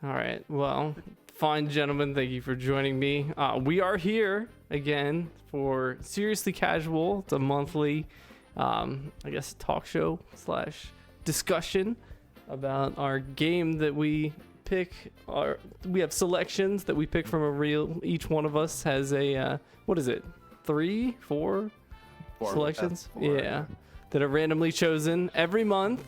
All right. Well, fine, gentlemen. Thank you for joining me. We are here again for Seriously Casual. It's a monthly, I guess, talk show / discussion about our game that we pick. We have selections that we pick from a reel. Each one of us has a, what is it? 3, 4 selections? 4, yeah. That are randomly chosen every month.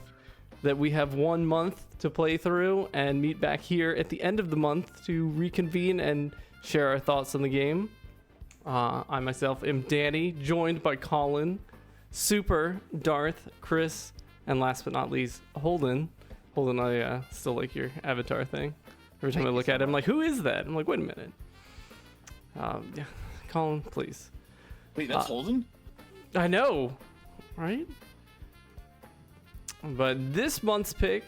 That we have 1 month to play through and meet back here at the end of the month to reconvene and share our thoughts on the game. I myself am Danny, joined by Colin, Super, Darth, Chris, and last but not least, Holden. Holden, I still like your avatar thing. Every time I look at it, I'm like, who is that? I'm like, wait a minute. Yeah, Colin, please. Wait, that's Holden? I know, right? But this month's pick,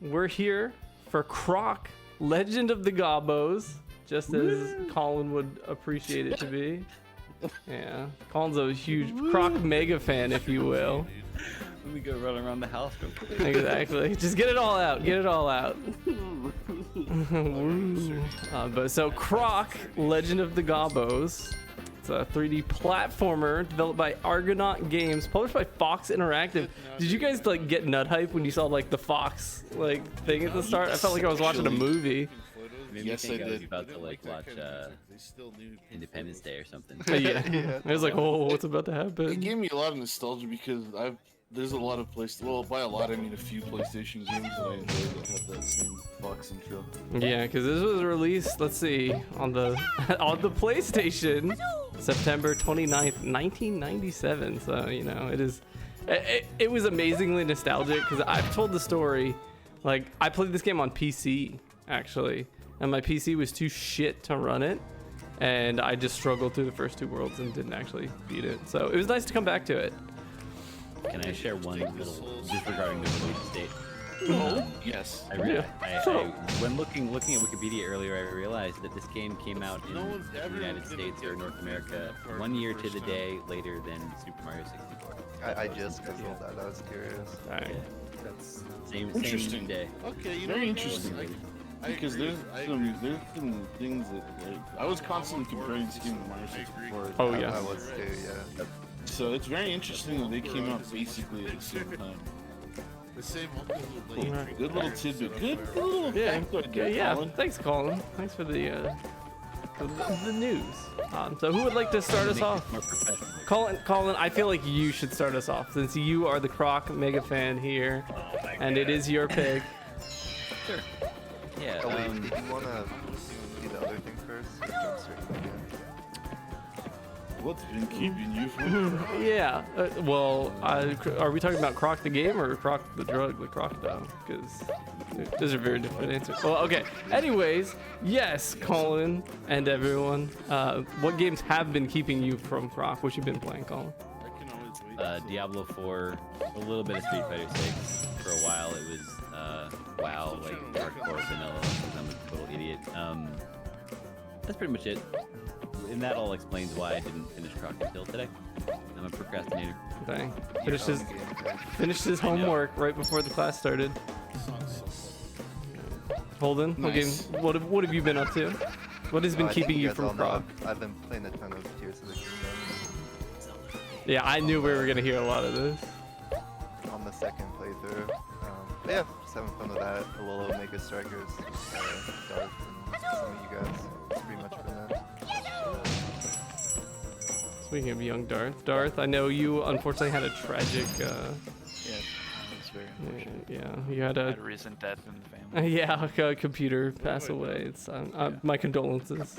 we're here for Croc, Legend of the Gobbos, just as Colin would appreciate it to be. Yeah, Colin's a huge Croc mega fan, if you will. Let me go run around the house real quick. Exactly. Just get it all out. Get it all out. But so Croc, Legend of the Gobbos. It's a 3D platformer developed by Argonaut Games, published by Fox Interactive. Did you guys like get nut hype when you saw like the Fox like thing at the start? I felt like I was watching a movie. Yes, I was about to like watch Independence Day or something. Yeah. I was like, oh, what's about to happen? It gave me a lot of nostalgia because there's a lot of by a lot I mean a few PlayStation games that I enjoyed that had that same Fox intro. Yeah, because this was released, let's see, on the PlayStation, September 29th, 1997. So, you know, it was amazingly nostalgic because I've told the story, like, I played this game on PC, actually, and my PC was too shit to run it, and I just struggled through the first 2 worlds and didn't actually beat it. So it was nice to come back to it. Can I share one little, just regarding the release date? Yes. When looking at Wikipedia earlier, I realized that this game came out in the United States or North America 1 year to the day later than Super Mario 64. I just googled that. I was curious. All right. Yeah, that's same day. Okay, very interesting. Because there's some things that like, I was constantly comparing this game to Mario 64. Oh yeah. I was too, yeah. So it's very interesting that they came out basically at the same time. Cool. Good little tidbit. Good little factoid there, Yeah. Colin. Thanks, Colin. Thanks for the news. So who would like to start us off? More professional. Colin, I feel like you should start us off since you are the Croc mega fan here, and it is your pick. Sure. Yeah. Oh wait, did you wanna do the other thing first? Or jump straight to the end? What's been keeping you from Yeah. Well, are we talking about Croc the game or Croc the drug, the crocodile? Because those are very different answers. Well, okay. Anyways, yes, Colin and everyone. What games have been keeping you from Croc? What you been playing, Colin? Diablo 4, a little bit of Street Fighter 6. For a while, it was WoW, like hardcore vanilla. Because I'm a total idiot. That's pretty much it. And that all explains why I didn't finish Croc until today. I'm a procrastinator. Dang. Finished his homework right before the class started. Holden, Nice. what have you been up to? What has been I think keeping you guys from all know Croc? I've been playing a ton of Tears of the Kingdom Yeah, I knew we were gonna hear a lot of this. on the second playthrough. But yeah, just having fun with that. A little Omega Strikers, Darth, and some of you guys. It's pretty much been that. Speaking of young Darth, I know you unfortunately had a tragic. Yeah, it's very unfortunate. Yeah, you had I a. had a recent death in the family. Yeah, a computer pass away. It's my condolences.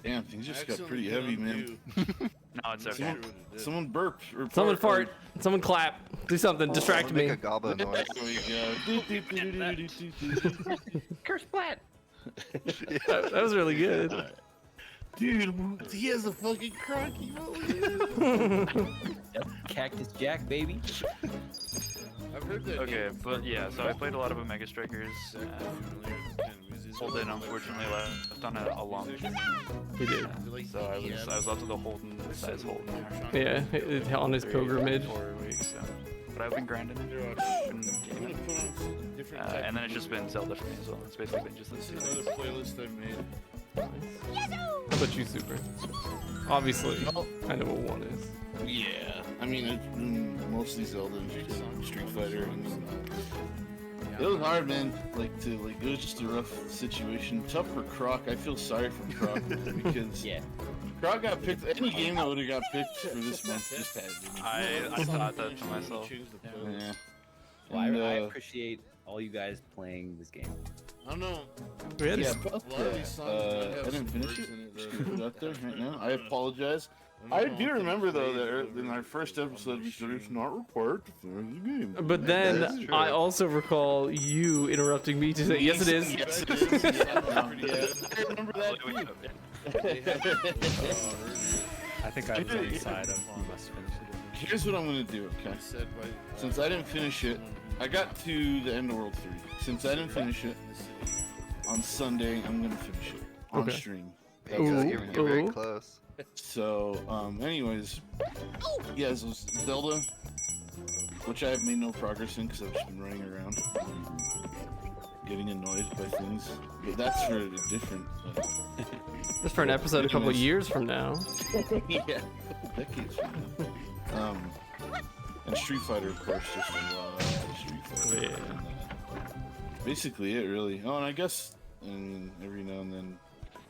Damn, things just got pretty heavy, man. No, it's okay. Someone burp. Someone fart. Someone clap. Do something. Distract Make me. a goblin noise. There we go. Curse Plat! That was really good. Dude, he has a fucking crocky. Yep. Cactus Jack, baby. Okay, but yeah, so I played a lot of Omega Strikers. Holden unfortunately left on a long journey. He did. So I was up to the Holden size Holden there. Yeah, on his pilgrimage. 4 weeks. So. But I've been grinding. Been gaming. and then it's just been Zelda for me as well. It's basically been just This this is series. another playlist I made. How about you, Super? Obviously, Well, I know what one is. yeah. I mean, it's been mostly Zelda and Street Fighter. I mean, it was hard, man. It was just a rough situation. Tough for Croc. I feel sorry for Croc because Yeah. Croc got picked. Any game that would have got picked for this month just had it. I thought that to myself. Yeah. Well, And, I appreciate all you guys playing this game. I don't know. We had Yeah, but, I didn't finish it. Just gonna put it out there right now. I apologize. I do remember though that in our first episode we said it's not required to finish the game. But That is then true. I also recall you interrupting me to say, yes, it is. Yes, it is. I remember that too. I think I was inside of one must finish it. Here's what I'm gonna do, okay? Since I didn't finish it, I got to the end of World 3. Since I didn't finish it, on Sunday I'm gonna finish it on Okay. stream. There you go, Ooh, you're very ooh. close. So, anyways, yeah, so Zelda, which I have made no progress in because I've just been running around, getting annoyed by things. But that's for a different. That's for an episode a couple of years from now. Yeah, decades from now. And Street Fighter, of course, just a lot of Street Fighter. Yeah. Basically, it really. Oh, and I guess, every now and then,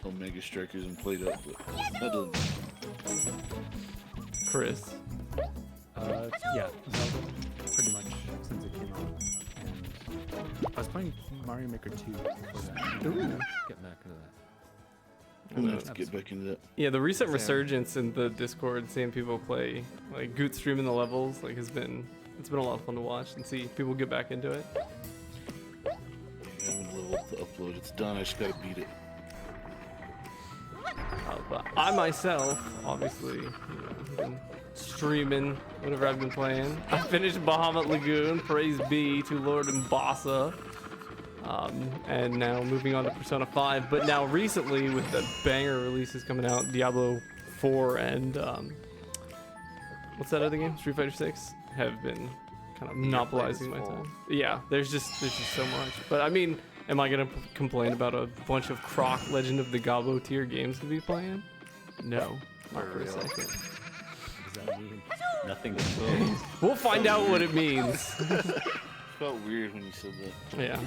Omega Strikers and played up, but that doesn't. Chris. Yeah, Zelda, pretty much since it came out. And I was playing Mario Maker 2 before that. Ooh. Getting back into that. I'm gonna have to get back into that. Yeah, the recent Same. resurgence in the Discord, seeing people play, like Goot streaming the levels, it's been a lot of fun to watch and see people get back into it. I haven't leveled to upload. It's done. I just gotta beat it. But I myself, obviously, have been streaming whatever I've been playing. I finished Bahamut Lagoon, praise be to Lord Mbasa. And now moving on to Persona 5. But now recently, with the banger releases coming out, Diablo 4 and what's that other game? Street Fighter 6 have been kind of monopolizing my time. Yeah, there's just so much. But I mean, am I gonna complain about a bunch of Croc Legend of the Gobbos tier games to be playing? No, not for a second. What does that mean? Nothing. We'll find out what it means. It felt weird when you said that. Yeah.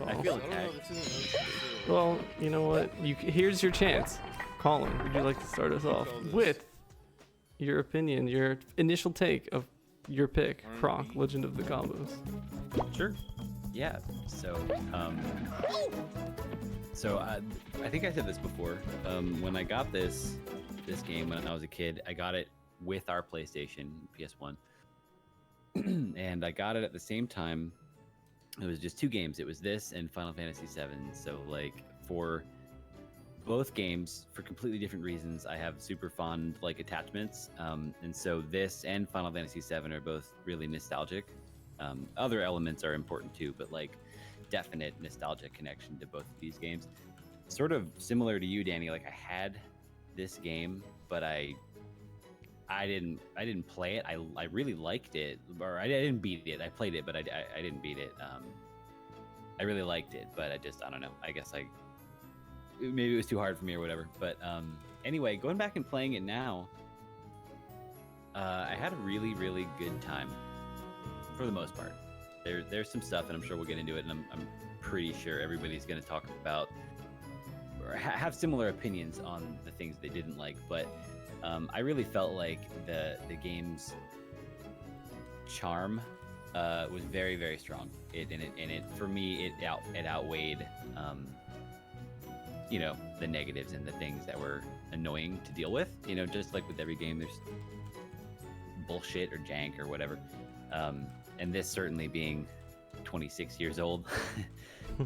I Well, feel I don't know. attacked. That's in the well, you know what? Here's your chance. Colin, would you like to start us off with your opinion, your initial take of your pick, Croc, Legend of the Gobbos? Sure. Yeah. So, I think I said this before. When I got this game when I was a kid, I got it with our PlayStation PS1, and I got it at the same time. It was just two games. It was this and Final Fantasy VII. So, for both games, for completely different reasons, I have super fond attachments. And so this and Final Fantasy VII are both really nostalgic. Other elements are important too, but definite nostalgic connection to both of these games. Sort of similar to you, Danny. I had this game, but I didn't play it. I really liked it, or I didn't beat it. I played it, but I didn't beat it. I really liked it, but I don't know. I guess maybe it was too hard for me or whatever. But anyway, going back and playing it now, I had a really, really good time for the most part. There's some stuff, and I'm sure we'll get into it, and I'm pretty sure everybody's going to talk about or have similar opinions on the things they didn't like, but I really felt like the game's charm was very, very strong. It for me it outweighed the negatives and the things that were annoying to deal with. Just like with every game, there's bullshit or jank or whatever. And this certainly being 26 years old,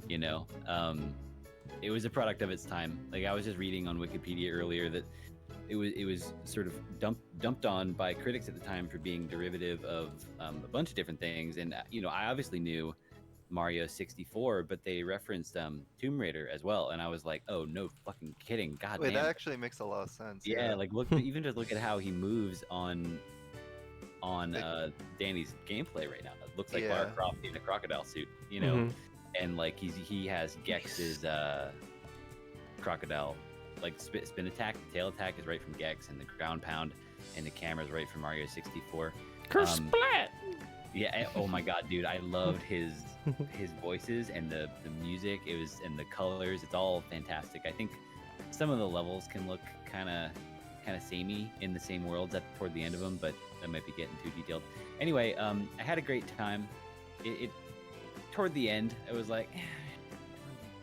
it was a product of its time. I was just reading on Wikipedia earlier that it was sort of dumped on by critics at the time for being derivative of a bunch of different things. And I obviously knew Mario 64, but they referenced Tomb Raider as well, and I was like, oh no fucking kidding, god Wait, damn. that actually makes a lot of sense. Yeah, even just look at how he moves on Danny's gameplay right now. looks like Yeah. Lara Croft in a crocodile suit, you know, Mhm. and like he has Gex's crocodile like spin attack. The tail attack is right from Gex, and the ground pound and the camera is right from Mario 64. Kersplat! Yeah. Oh my God, dude, I loved his voices and the music. It was and the colors. It's all fantastic. I think some of the levels can look kind of samey in the same worlds toward the end of them, but that might be getting too detailed. Anyway, I had a great time. It toward the end, I was like,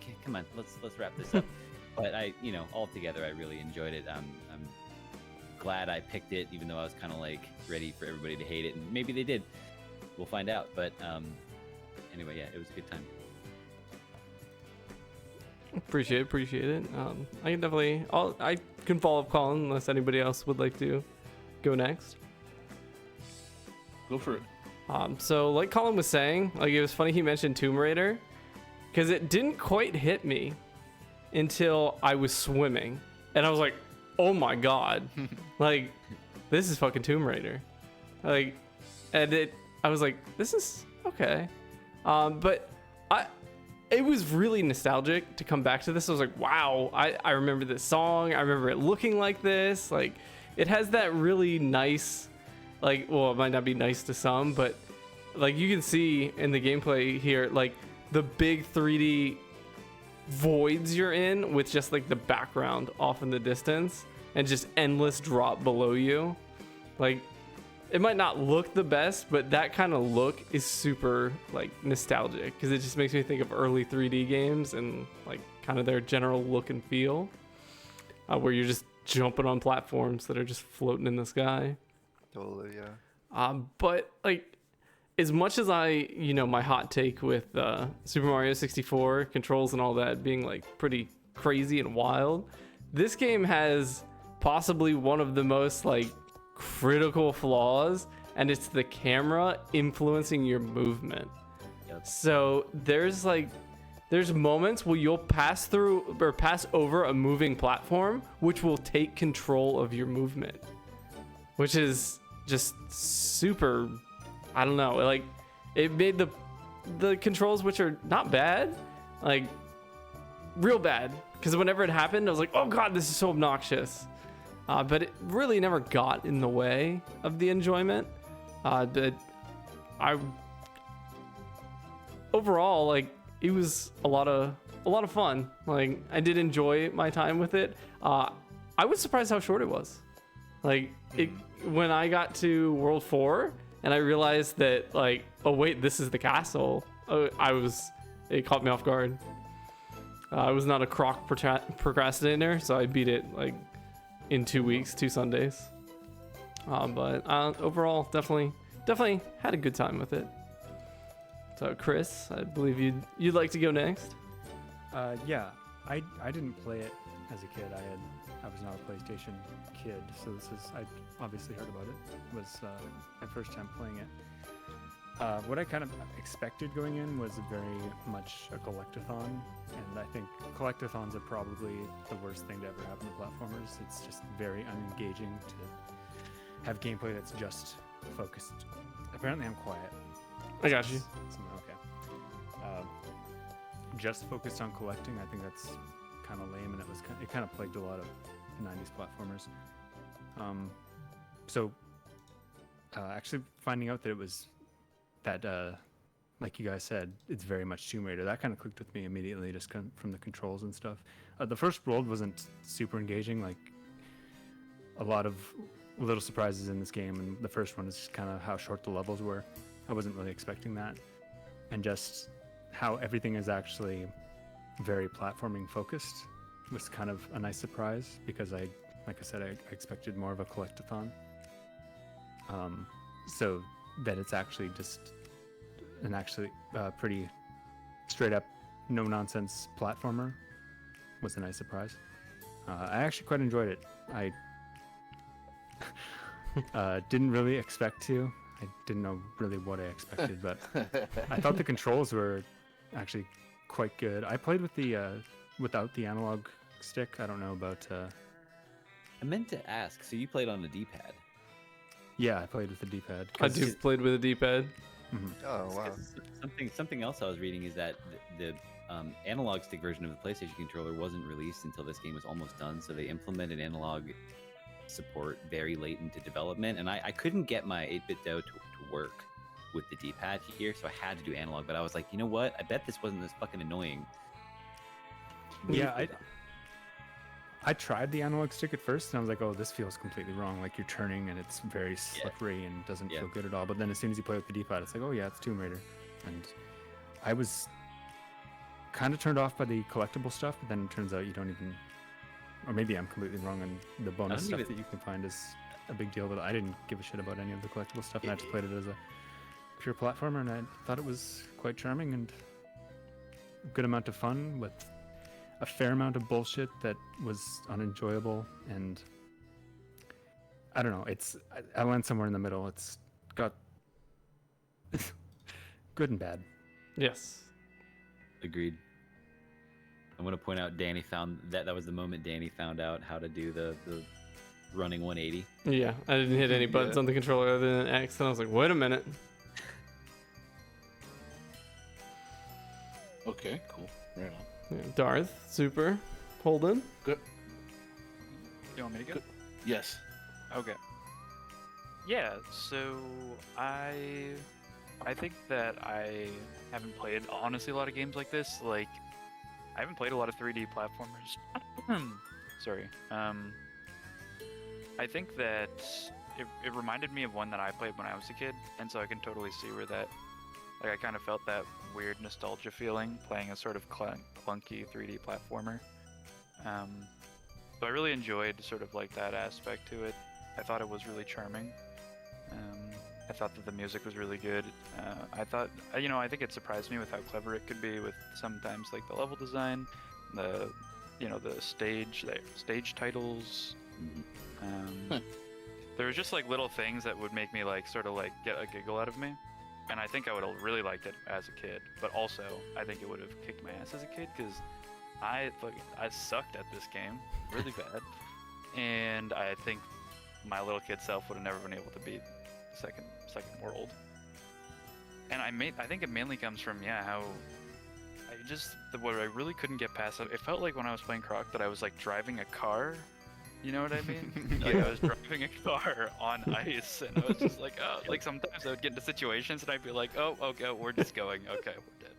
okay, come on, let's wrap this up. But altogether, I really enjoyed it. I'm glad I picked it, even though I was kind of like ready for everybody to hate it, and maybe they did. We'll find out. But anyway, yeah, it was a good time. Appreciate it. I can definitely. I can follow up Colin unless anybody else would like to go next. Go for it. So like Colin was saying, like it was funny he mentioned Tomb Raider, because it didn't quite hit me until I was swimming, and I was like, oh my God, like this is fucking Tomb Raider, like, and I was like, this is okay, but it was really nostalgic to come back to this. I was like, wow, I remember this song. I remember it looking like this. Like, it has that really nice, like, well, it might not be nice to some, but like you can see in the gameplay here, like the big 3D voids you're in with just like the background off in the distance and just endless drop below you. Like, it might not look the best, but that kind of look is super like nostalgic because it just makes me think of early 3D games and like kind of their general look and feel, where you're just jumping on platforms that are just floating in the sky. Totally, yeah. But like, as much as my hot take with Super Mario 64 controls and all that being like pretty crazy and wild, this game has possibly one of the most like critical flaws, and it's the camera influencing your movement. Yep. So there's moments where you'll pass through or pass over a moving platform which will take control of your movement, which is just super, I don't know, like it made the controls, which are not bad, like real bad, because whenever it happened I was like, oh God, this is so obnoxious. But it really never got in the way of the enjoyment. But overall, like, it was a lot of fun. Like, I did enjoy my time with it. I was surprised how short it was. Like, when I got to World 4 and I realized that, like, oh wait, this is the castle. It caught me off guard. I was not a Croc procrastinator, so I beat it like in 2 weeks, 2 Sundays. But overall, definitely had a good time with it. So Chris, I believe you'd like to go next. Yeah, I didn't play it as a kid. I was not a PlayStation kid, so I obviously heard about it. It was my first time playing it. What I kind of expected going in was very much a collectathon, and I think collectathons are probably the worst thing to ever happen to platformers. It's just very unengaging to have gameplay that's just focused. Apparently I'm quiet. I got you. Okay. Just focused on collecting, I think that's kind of lame, and it kind of plagued a lot of 90s platformers. So actually finding out that it was that, like you guys said, it's very much Tomb Raider. That kind of clicked with me immediately, just from the controls and stuff. The first world wasn't super engaging, like a lot of little surprises in this game, and the first one is just kind of how short the levels were. I wasn't really expecting that, and just how everything is actually very platforming focused was kind of a nice surprise, because I expected more of a collectathon. So that it's actually just an pretty straight up, no nonsense platformer was a nice surprise. I actually quite enjoyed it. I didn't really expect to. I didn't know really what I expected, but I thought the controls were actually quite good. I played with without the analog stick. I don't know about. I meant to ask. So you played on the D-pad? Yeah, I played with the D-pad. I do played with a D-pad. Oh wow. Something else I was reading is that the analog stick version of the PlayStation controller wasn't released until this game was almost done, so they implemented analog support very late into development, and I couldn't get my 8-bit DO to work with the D-pad here, so I had to do analog. But I was like, you know what? I bet this wasn't this fucking annoying. Yeah, I tried the analog stick at first, and I was like, oh, this feels completely wrong. Like you're turning, and it's very slippery and doesn't feel good at all. But then as soon as you play with the D-pad, it's like, oh yeah, it's Tomb Raider. And I was kind of turned off by the collectible stuff, but then it turns out you don't even, or maybe I'm completely wrong, and the bonus stuff that you can find is a big deal. But I didn't give a shit about any of the collectible stuff, and I just played it as a pure platformer, and I thought it was quite charming and a good amount of fun with a fair amount of bullshit that was unenjoyable. And I don't know, I went somewhere in the middle. It's got good and bad. Yes. Agreed. I want to point out Danny found that was the moment Danny found out how to do the running 180. Yeah, I didn't hit any buttons on the controller other than X, and I was like, wait a minute. Okay, cool. Right on. Yeah, Darth, super. Holden. Good. You want me to go? Yes. Okay. Yeah, so I think that I haven't played honestly a lot of games like this. Like I haven't played a lot of 3D platformers. Sorry. I think that it reminded me of one that I played when I was a kid, and so I can totally see where that, like I kind of felt that weird nostalgia feeling playing a sort of clunky 3D platformer. So I really enjoyed sort of like that aspect to it. I thought it was really charming. I thought that the music was really good. I thought, I think it surprised me with how clever it could be with sometimes like the level design, the stage titles. There was just like little things that would make me like sort of like get a giggle out of me. And I think I would have really liked it as a kid, but also I think it would have kicked my ass as a kid because I sucked at this game really bad, and I think my little kid self would have never been able to beat second world. And I think it mainly comes from how what I really couldn't get past it felt like when I was playing Croc that I was like driving a car. You know what I mean? Like I was driving a car on ice, and I was just like, oh, like sometimes I would get into situations and I'd be like, oh, okay, we're just going, okay, we're dead.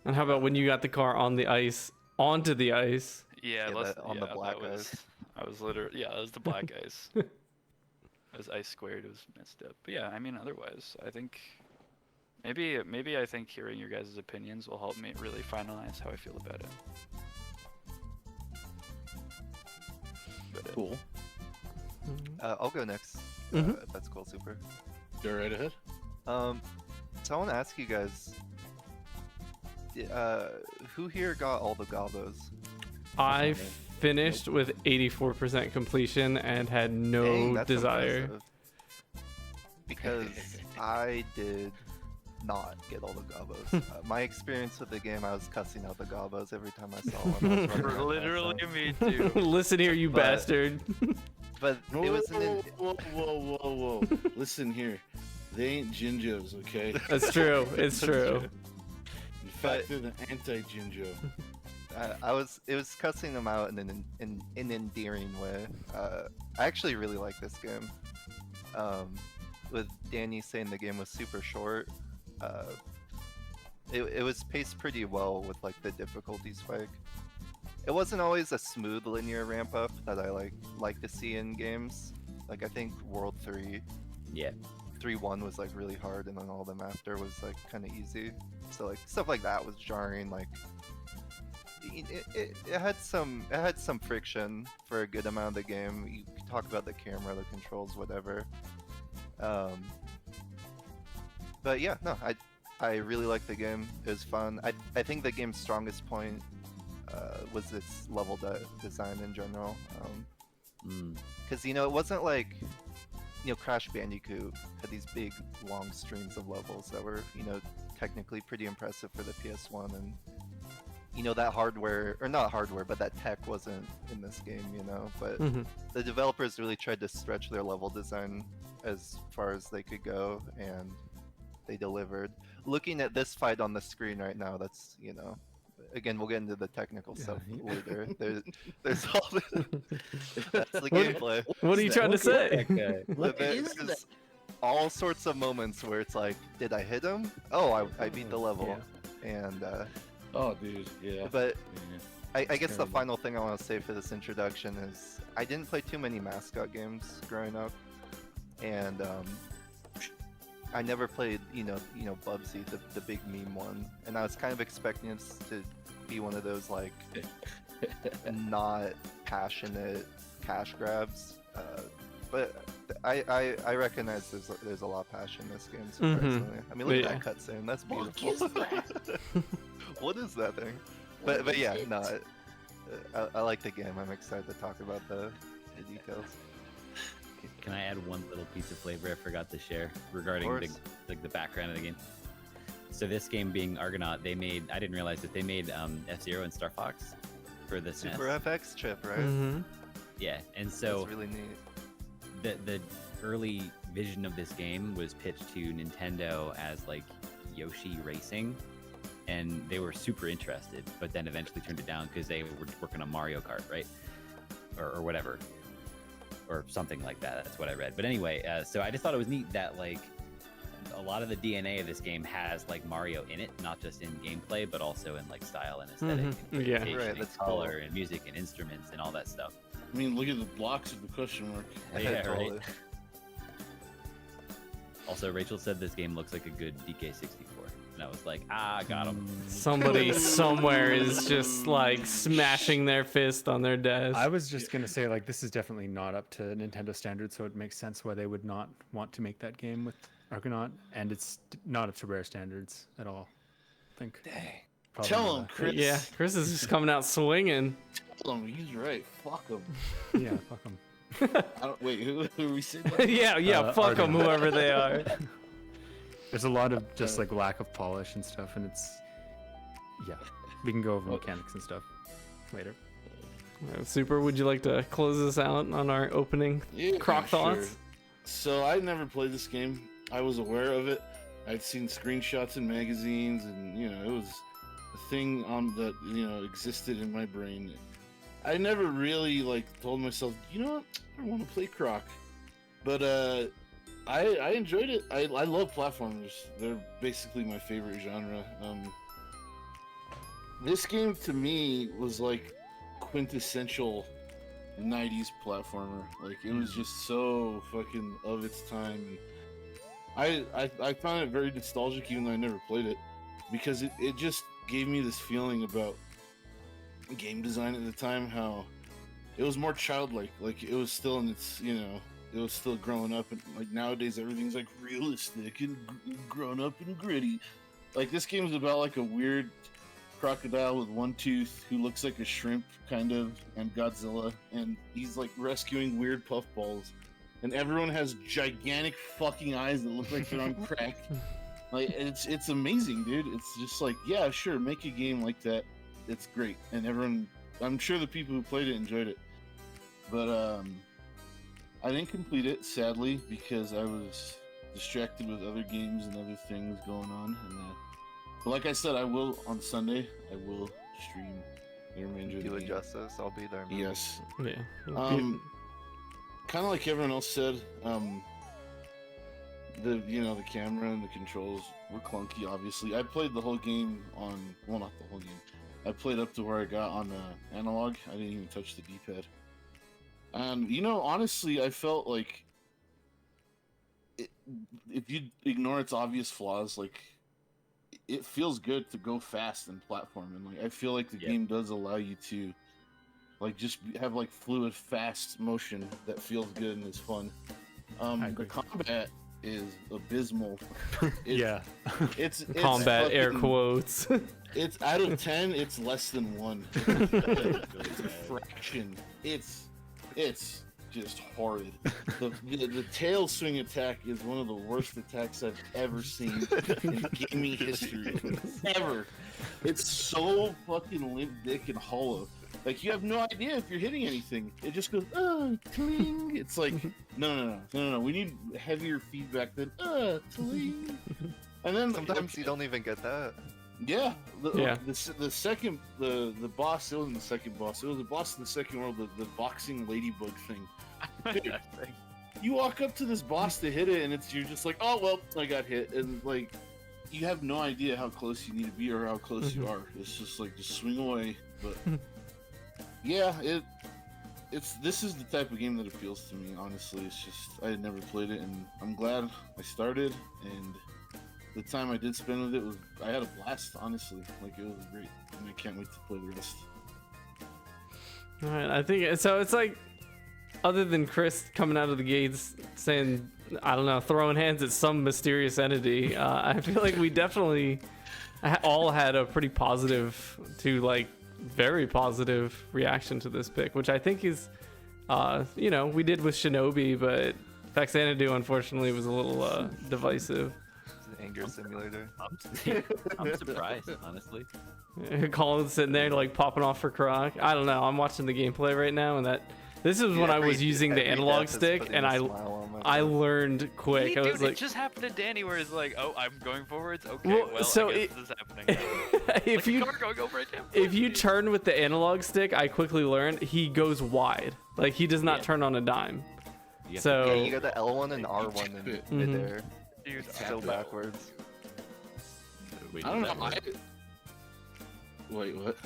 And how about when you got the car on the ice, onto the ice? Yeah, on the black ice. I was literally, it was the black ice. It was ice squared. It was messed up. But yeah, I mean, otherwise, I think maybe I think hearing your guys' opinions will help me really finalize how I feel about it. Cool. I'll go next. If that's cool, super. Go right ahead. So I want to ask you guys, who here got all the Gobbos? I finished with 84% completion and had no Dang, that's desire. impressive. Because I did not get all the Gobbos. My experience with the game, I was cussing out the Gobbos every time I saw one. I was running right Literally past me too. Listen here, you But- bastard. them. But it was Whoa. Listen here. They ain't Jinjos, okay? That's true. It's true. In fact, they're the anti-Jinjo. it was cussing them out in an endearing way. I actually really like this game. With Danny saying the game was super short, it was paced pretty well with like the difficulty spike. It wasn't always a smooth linear ramp up that I like to see in games. Like I think World 3, 3-1 was like really hard, and then all of them after was like kind of easy. So like stuff like that was jarring. Like it had some friction for a good amount of the game. You could talk about the camera, the controls, whatever. But yeah, no, I really liked the game. It was fun. I think the game's strongest point was its level design in general. Because it wasn't like Crash Bandicoot had these big long streams of levels that were technically pretty impressive for the PS1, and that hardware, or not hardware, but that tech wasn't in this game, but the developers really tried to stretch their level design as far as they could go, and they delivered. Looking at this fight on the screen right now, that's, you know, again, we'll get into the technical stuff later. There's all that's the gameplay. What are you trying to say? There's all sorts of moments where it's like, did I hit him? Oh, I beat the level. And Oh, dude, yeah. but Yeah. I guess the final thing I want to say for this introduction is I didn't play too many mascot games growing up, and I never played, you know, Bubsy, the big meme one, and I was kind of expecting it to be one of those like not passionate cash grabs, but I recognize there's a lot of passion in this game. Surprisingly, I mean, look at that cutscene. That's beautiful. What is that thing? But yeah, no, I like the game. I'm excited to talk about the details. Can I add one little piece of flavor I forgot to share regarding the background of the game? So this game being Argonaut, I didn't realize that they made F-Zero and Star Fox for the SNES. Super FX chip, right? Mm-hmm. Yeah, and so that's really neat. the early vision of this game was pitched to Nintendo as like Yoshi Racing, and they were super interested, but then eventually turned it down because they were working on Mario Kart, right? Or whatever. Or something like that. That's what I read. But anyway, so I just thought it was neat that like a lot of the DNA of this game has like Mario in it, not just in gameplay, but also in like style and aesthetic, and Yeah. presentation Right, and that's color cool. and music and instruments and all that stuff. I mean, look at the blocks of the question mark. Yeah, Totally. right. Also, Rachel said this game looks like a good DK64, and I was like, got him. Somebody somewhere is just like smashing their fist on their desk. I was just gonna say, like, this is definitely not up to Nintendo standards, so it makes sense why they would not want to make that game with Argonaut, and it's not up to Rare standards at all. I think. Probably Tell not him, a- Chris. Yeah, Chris is just coming out swinging. Tell him, he's right. Fuck him. Yeah, fuck them. I don't, wait, who are we saying? That? yeah, fuck them, Argonaut. whoever they are. There's a lot of just like lack of polish and stuff, and it's we can go over mechanics and stuff later. Super, would you like to close this out on our opening Yeah, Croc thoughts? sure. So I never played this game. I was aware of it. I'd seen screenshots in magazines, and you know, it was a thing that existed in my brain. I never really like told myself, you know what, I want to play Croc, but I enjoyed it. I love platformers. They're basically my favorite genre. This game to me was like quintessential 90s platformer. Like it was just so fucking of its time. I found it very nostalgic, even though I never played it, because it just gave me this feeling about game design at the time, how it was more childlike. Like it was still in its, it was still growing up, and like nowadays everything's like realistic and grown up and gritty. Like this game's about like a weird crocodile with one tooth who looks like a shrimp kind of, and Godzilla, and he's like rescuing weird puffballs, and everyone has gigantic fucking eyes that look like they're on crack. Like it's amazing, dude. It's just like, yeah, sure, make a game like that. It's great, and everyone, I'm sure the people who played it enjoyed it, but I didn't complete it, sadly, because I was distracted with other games and other things going on. And but like I said, I will on Sunday. I will stream the remainder of the Do it game. justice. I'll be there. Man. Yes. Yeah. Kind of like everyone else said, the camera and the controls were clunky. Obviously, I played the whole game on, well, not the whole game. I played up to where I got on analog. I didn't even touch the D-pad. And honestly, I felt like if you ignore its obvious flaws, like it feels good to go fast in platforming. Like I feel like the game does allow you to like just have like fluid, fast motion that feels good and is fun. The combat is abysmal. It's Combat fucking, air quotes. It's out of 10, it's less than 1. It's a fraction. It's just horrid. The tail swing attack is one of the worst attacks I've ever seen in gaming history. Ever. It's so fucking limp dick and hollow. Like you have no idea if you're hitting anything. It just goes, cling. It's like, no. We need heavier feedback than, cling. And then Sometimes you don't even get that. Yeah, Yeah. The second the boss, it wasn't the second boss. It was the boss in the second world, the boxing ladybug thing. Dude, you walk up to this boss to hit it, and you're just like, oh well, I got hit, and like you have no idea how close you need to be or how close you are. It's just like just swing away. But yeah, this is the type of game that appeals to me. Honestly, it's just I had never played it, and I'm glad I started. And the time I did spend with it I had a blast. Honestly, like it was great, and I can't wait to play the rest. All right, I think so. It's like, other than Chris coming out of the gates saying, I don't know, throwing hands at some mysterious entity, I feel like we definitely all had a pretty positive to like very positive reaction to this pick, which I think is, you know, we did with Shinobi, but Faxanadu unfortunately was a little divisive. It's an anger simulator. I'm surprised, honestly. Colin's sitting there like popping off for Croc. I don't know. I'm watching the gameplay right now, and this is when I was using the analog stick, and I learned quick. I was like, it just happened to Danny, where it's like, oh, I'm going forwards. Okay, well, so I guess this is happening. if you going over again. if you turn with the analog stick, I quickly learned he goes wide. Like he does not turn on a dime. You have So Yeah, you got the L1 and R1 in midair. Dude, Still backwards. Wait, I don't does know. that work? Wait, what?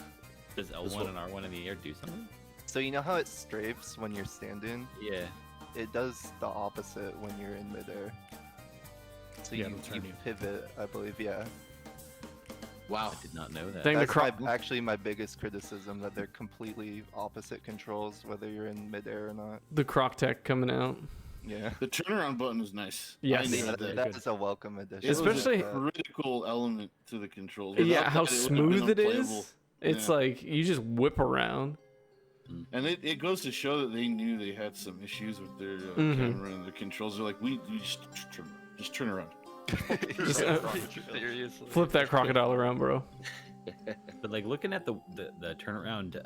Does L1 and R1 in the air do something? So you know how it strafes when you're standing? Yeah. It does the opposite when you're in midair. So Yeah, you it'll turn you. pivot, I believe, yeah. Wow. I did not know that. Thing- the That's Croc- actually my biggest criticism, that they're completely opposite controls, whether you're in midair or not. the Croc Tech coming out. Yeah. The turnaround button was nice. Yes. I needed Yeah, that. That is a welcome addition. It was Especially- a critical element to the controls. Yeah, Without how that, it would've smooth been it unplayable. is. It's Yeah. like you just whip around. And it goes to show that they knew they had some issues with their Mhm. camera and their controls. They're like, you just turn around. Just seriously. flip that crocodile around, bro. But like looking at the turnaround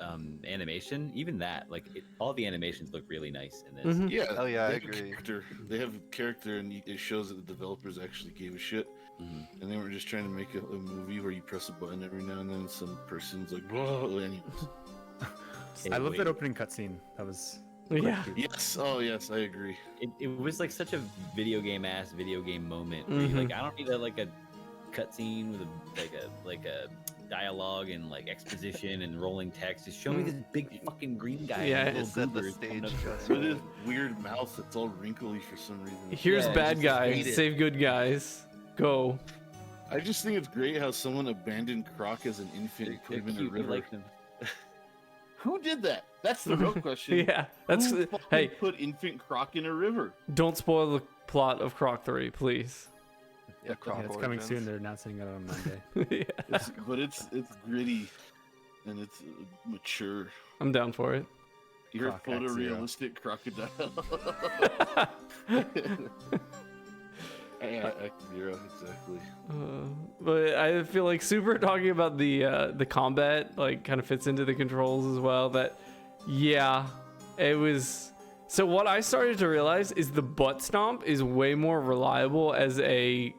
animation, even that, like all the animations look really nice in this. Mhm. Yeah. Oh, yeah, I they have agree. Character. They have character, and it shows that the developers actually gave a shit, Mhm. and they weren't just trying to make a movie where you press a button every now and then. Some person's like, whoa. Anyways. I love Wait. that opening cutscene. That was Yeah. Yes. Oh, yes. I agree. It was like such a video game moment. Where you, like I don't need like a cutscene with like a dialogue and like exposition and rolling text. Just show me this big fucking green guy. Yeah. and It little set the goobers stage coming up. just With right. his weird mouth that's all wrinkly for some reason. Here's Yeah, bad just guy, hate it. save good guys. Go. I just think it's great how someone abandoned Croc as an infant and put They're him in a cute, I river. like them. Who did that? That's the real question. Yeah, that's Who fucking hey. put infant Croc in a river? Don't spoil the plot of Croc 3, please. Yeah, Croc yeah, it's coming Origins. soon. They're announcing it on Monday. Yeah, But it's gritty and it's mature. I'm down for it. You're a Croc X, yeah. photorealistic crocodile. X-Zero, exactly. But I feel like Super talking about the combat like kind of fits into the controls as well. That yeah, it was. So what I started to realize is the butt stomp is way more reliable as a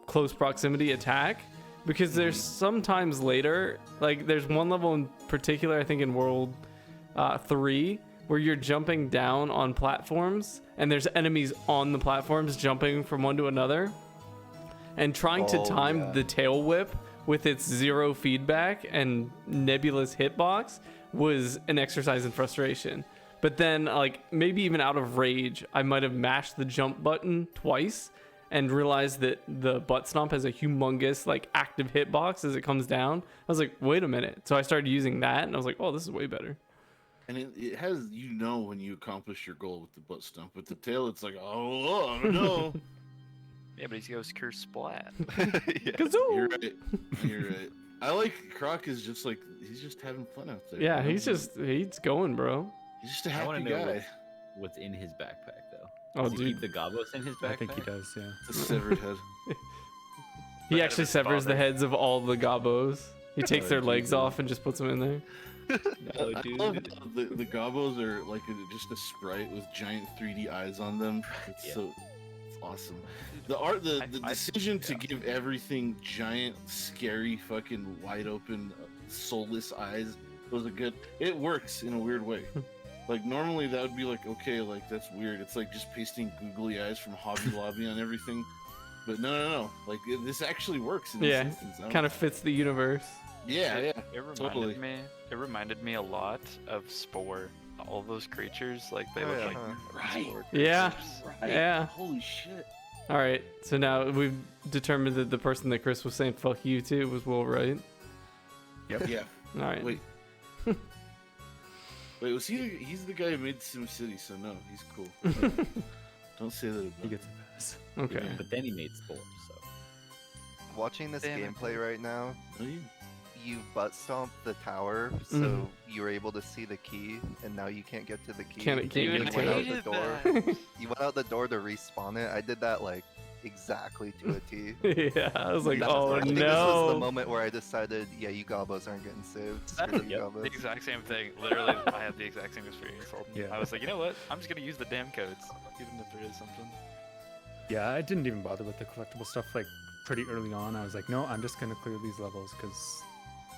close proximity attack, because there's sometimes later, like there's one level in particular, I think in World 3, where you're jumping down on platforms and there's enemies on the platforms jumping from one to another, and trying to Oh, time yeah. the tail whip with its zero feedback and nebulous hitbox was an exercise in frustration. But then, like, maybe even out of rage, I might have mashed the jump button twice and realized that the butt stomp has a humongous, like, active hitbox as it comes down. I was like, wait a minute. So I started using that, and I was like, oh, this is way better. And it has, when you accomplish your goal with the butt stump. With the tail, it's like, oh, no. Yeah, but he's goes curse splat. Yeah. Kazoo! You're right. You're right. I like Croc is just like, he's just having fun out there. Yeah, you know? he's going, bro. He's just a I happy want to know guy. what's in his backpack though. Oh, Does he dude. keep the Gobbos in his backpack? I think he does. Yeah. It's a severed head. He head of actually his severs the father. heads of all the Gobbos. He takes Oh, their legs Jesus. off and just puts them in there. No, I dude. love how the Gobbos are like just a sprite with giant 3D eyes on them. It's Yeah. so it's awesome. The I- decision to yeah. give everything giant, scary, fucking wide open, soulless eyes was a good. It works in a weird way. Like normally that would be like, okay, like that's weird. It's like just pasting googly eyes from Hobby Lobby on everything. But no. Like this actually works in this Yeah, instance. I don't- kind of fits the universe. Yeah. It totally. reminded me a lot of Spore. All those creatures, like they Oh, look yeah, like huh. Right. Spore Yeah. creatures. Right. Yeah. Holy shit. All right. So now we've determined that the person that Chris was saying "fuck you" to was Will, right? Yeah. All right. Wait. Wait, was he? He's the guy who made SimCity, so no, he's cool. Don't say that about He him. gets a pass. Okay. Yeah. But then he made Spore, so. Watching this Damn it. gameplay right now, Oh, yeah. you butt stomped the tower, so Mhm. you were able to see the key, and now you can't get to the key. Can't get you to went it. out the Hated door. that. You went out the door to respawn it. I did that like exactly to a T. Yeah. I was like, That's- oh I think this was the no. moment where I decided, yeah, you Gobbos aren't getting saved. Screw you, The Gobbos. exact same thing. Literally, I had the exact same experience. Yeah. I was like, you know what? I'm just gonna use the damn codes, even if there is something. Yeah, I didn't even bother with the collectible stuff like pretty early on. I was like, no, I'm just gonna clear these levels because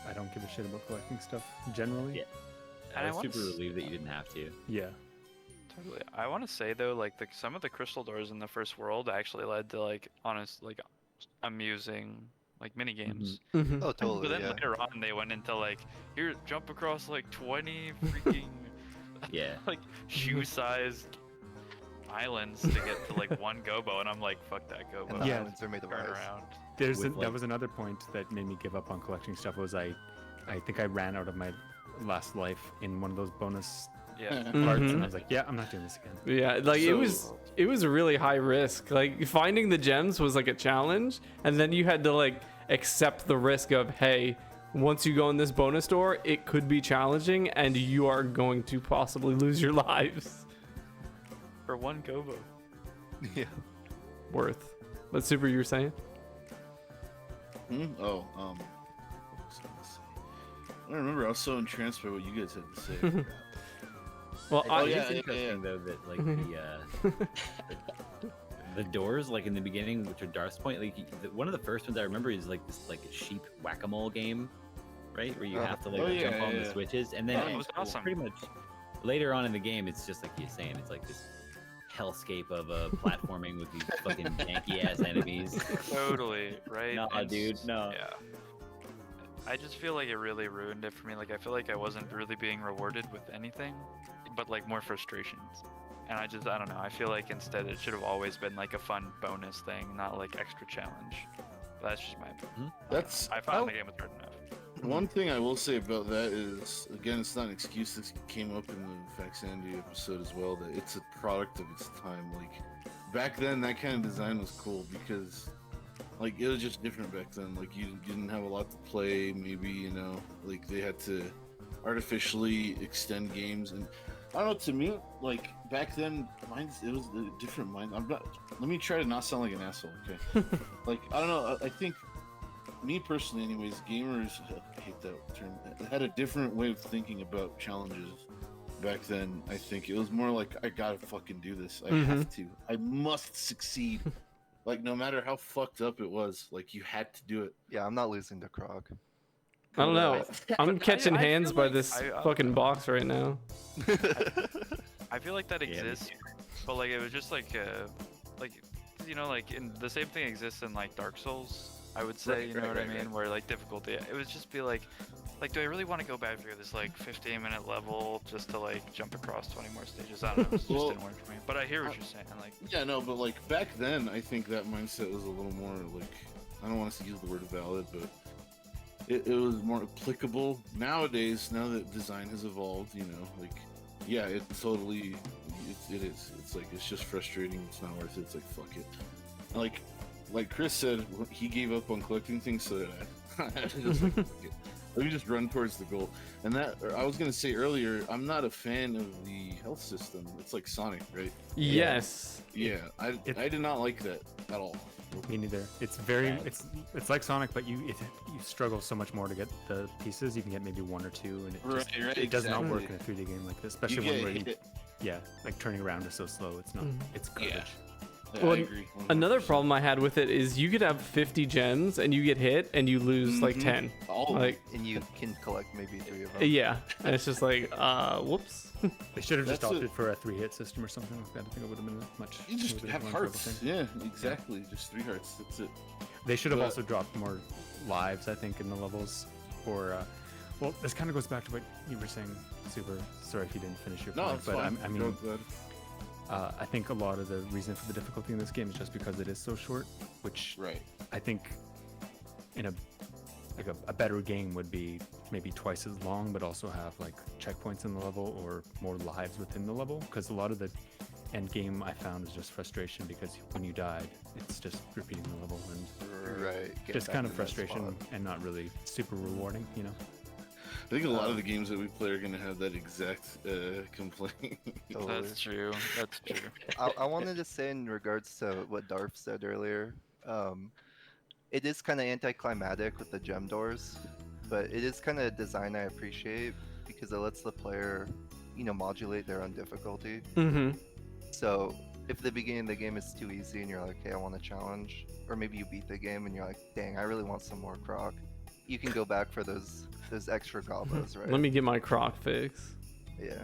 I don't give a shit about collecting stuff generally. Yeah. And I I was wanna super s- relieved that you didn't have to. Yeah. Totally. I want to say though, like some of the crystal doors in the first world actually led to like amusing like mini games. Mhm. Oh, But totally. then Yeah. later on, they went into like, here, jump across like 20 freaking Yeah. like shoe-sized islands to get to like one gobo, and I'm like, fuck that And gobo. the Yeah. islands are made of Turn ice. around. There's With, that like- was another point that made me give up on collecting stuff. Was I think I ran out of my last life in one of those bonus Yeah. parts, Mhm. and I was like, yeah, I'm not doing this again. Yeah, like So- it was a really high risk. Like finding the gems was like a challenge, and then you had to like accept the risk of, hey, once you go in this bonus door, it could be challenging, and you are going to possibly lose your lives. For one gobo. Yeah. Worth. But Super, you were saying? Oh, what was I gonna say? I don't remember. I was so entranced by what you guys had to say. Well, Oh, It yeah, is yeah, interesting though that like the doors like in the beginning, which are Darth's point, like one of the first ones I remember is like this like sheep whack-a-mole game, right? Where you have to like Oh, yeah, jump on yeah. the switches, and then That was awesome. pretty much later on in the game, it's just like you're saying, it's like this hellscape of platforming with these fucking janky ass enemies. Totally, right? Nah, And dude, no. Yeah. I just feel like it really ruined it for me. Like, I feel like I wasn't really being rewarded with anything, but like more frustrations. And I don't know. I feel like instead it should have always been like a fun bonus thing, not like extra challenge. But that's just my opinion. That's I found the game was hard enough. one thing I will say about that is, again, it's not an excuse. This came up in the Faxandy episode as well. That it's a product of its time. Like back then, that kind of design was cool because, like, it was just different back then. Like you didn't have a lot to play. Maybe like they had to artificially extend games, and I don't know. To me, like back then, it was a different mind. Let me try to not sound like an asshole. Okay. Like I don't know. I think. Me personally, anyways, gamers, I hate that term, had a different way of thinking about challenges back then. I think it was more like, I gotta fucking do this. I have to. I must succeed. Like, no matter how fucked up it was, like, you had to do it. Yeah, I'm not losing to Croc. I don't know. I'm catching I feel hands by like this I fucking box right now. I feel like that Yeah, me exists, but like it was just like like in the same thing exists in like Dark Souls. I would say, Right, you know right, what right, I mean? right. Where like difficulty, it would just be like, do I really want to go back through this like 15-minute level just to like jump across 20 more stages? I don't know. It just Well, didn't work for me. But I hear what you're saying. Like, Yeah, no, but like back then, I think that mindset was a little more like, I don't want to use the word valid, but it was more applicable. Nowadays, now that design has evolved, like, yeah, it totally, it is. It's like, it's just frustrating. It's not worth it. It's like, fuck it. Like Chris said, he gave up on collecting things, so did I. I just like, fuck it. Let me just run towards the goal. And that, I was gonna say earlier, I'm not a fan of the health system. It's like Sonic, right? Yes. Yeah, I did not like that at all. Me neither. It's very it's like Sonic, but you struggle so much more to get the pieces. You can get maybe one or two, and it does not work in a 3D game like this, especially one where you, like turning around is so slow. It's not. It's garbage. Yeah, I agree. 100%. Another problem I had with it is you could have 50 gems and you get hit and you lose like 10. All of Like, And you can collect maybe 3 of them. yeah, and it's just like, whoops. They should have just That's opted for a 3-hit system or something like that. I think it would have been much. You just smoother have going through hearts. everything. Yeah, exactly. Just 3 hearts. That's it. They should have But- also dropped more lives, I think, in the levels. Or, well, this kind of goes back to what you were saying, Super. Sorry if you didn't finish your No, point, it's but fine. I mean, Go ahead. I think a lot of the reason for the difficulty in this game is just because it is so short, which Right. I think in a better game would be maybe twice as long, but also have like checkpoints in the level or more lives within the level. Because a lot of the end game I found is just frustration because when you died, it's just repeating the level and Right. get just back kind of in that frustration spot. and not really super rewarding, you know? I think a lot of the games that we play are going to have that exact complaint. Totally. That's true. That's true. I wanted to say in regards to what Darf said earlier, it is kind of anticlimactic with the gem doors, but it is kind of a design I appreciate because it lets the player, modulate their own difficulty. Mm-hmm. So if the beginning of the game is too easy and you're like, hey, I want a challenge, or maybe you beat the game and you're like, dang, I really want some more Croc, you can go back for those extra Gobbos, right? Let me get my Croc fix. Yeah.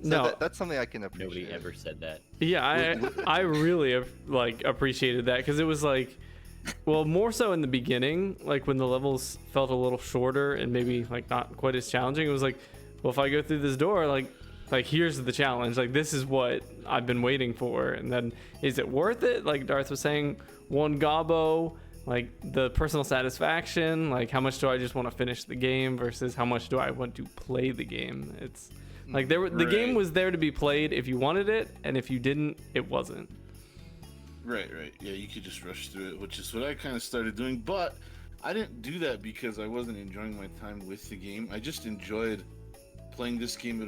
So No. that's something I can appreciate. Nobody ever said that. Yeah, I really appreciated that because it was like, well, more so in the beginning, like when the levels felt a little shorter and maybe like not quite as challenging. It was like, well, if I go through this door, like here's the challenge. Like this is what I've been waiting for, and then is it worth it? Like Darth was saying, 1 Gobbo, like the personal satisfaction. Like how much do I just want to finish the game versus how much do I want to play the game? It's like the game Right. was there to be played if you wanted it, and if you didn't, it wasn't. Right. Yeah, you could just rush through it, which is what I kind of started doing. But I didn't do that because I wasn't enjoying my time with the game. I just enjoyed playing this game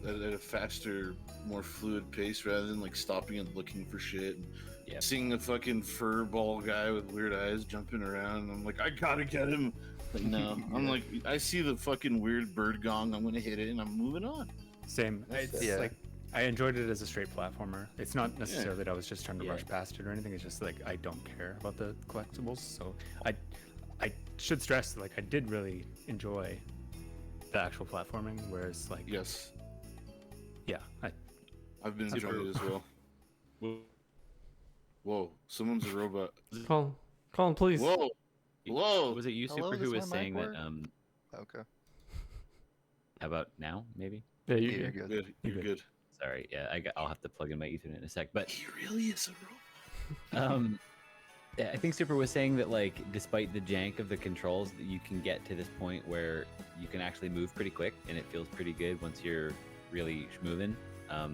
at a faster, more fluid pace rather than like stopping and looking for shit. And Yep. seeing a fucking fur ball guy with weird eyes jumping around, and I'm like, I gotta get him. But no, I'm like, I see the fucking weird bird gong, I'm gonna hit it, and I'm moving on. Same. It's Yeah. like I enjoyed it as a straight platformer. It's not necessarily that I was just trying to rush past it or anything. It's just like I don't care about the collectibles. So I should stress that, like I did really enjoy the actual platforming, whereas like Yes, yeah, I've been enjoying it as well. Whoa, someone's a robot. Colin, please. Whoa. Was it you, Hello, Super, does who was my mic saying that? work? Okay. How about now? Maybe. Yeah, Yeah, you you're good. good. Good, you're good. Sorry. Yeah, I'll have to plug in my Ethernet in a sec. But He really is a robot. yeah, I think Super was saying that like, despite the jank of the controls, that you can get to this point where you can actually move pretty quick, and it feels pretty good once you're really moving.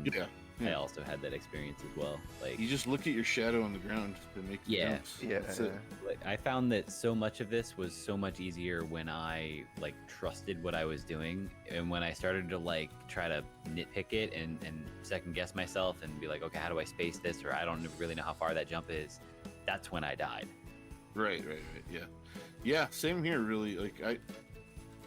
Yeah. I also had that experience as well. Like, You just look at your shadow on the ground and make the Yeah. jumps. Yeah. That's it. like, I found that so much of this was so much easier when I like trusted what I was doing, and when I started to like try to nitpick it and second guess myself and be like, okay, how do I space this, or I don't really know how far that jump is. That's when I died. Right. Yeah, same here, really. Like,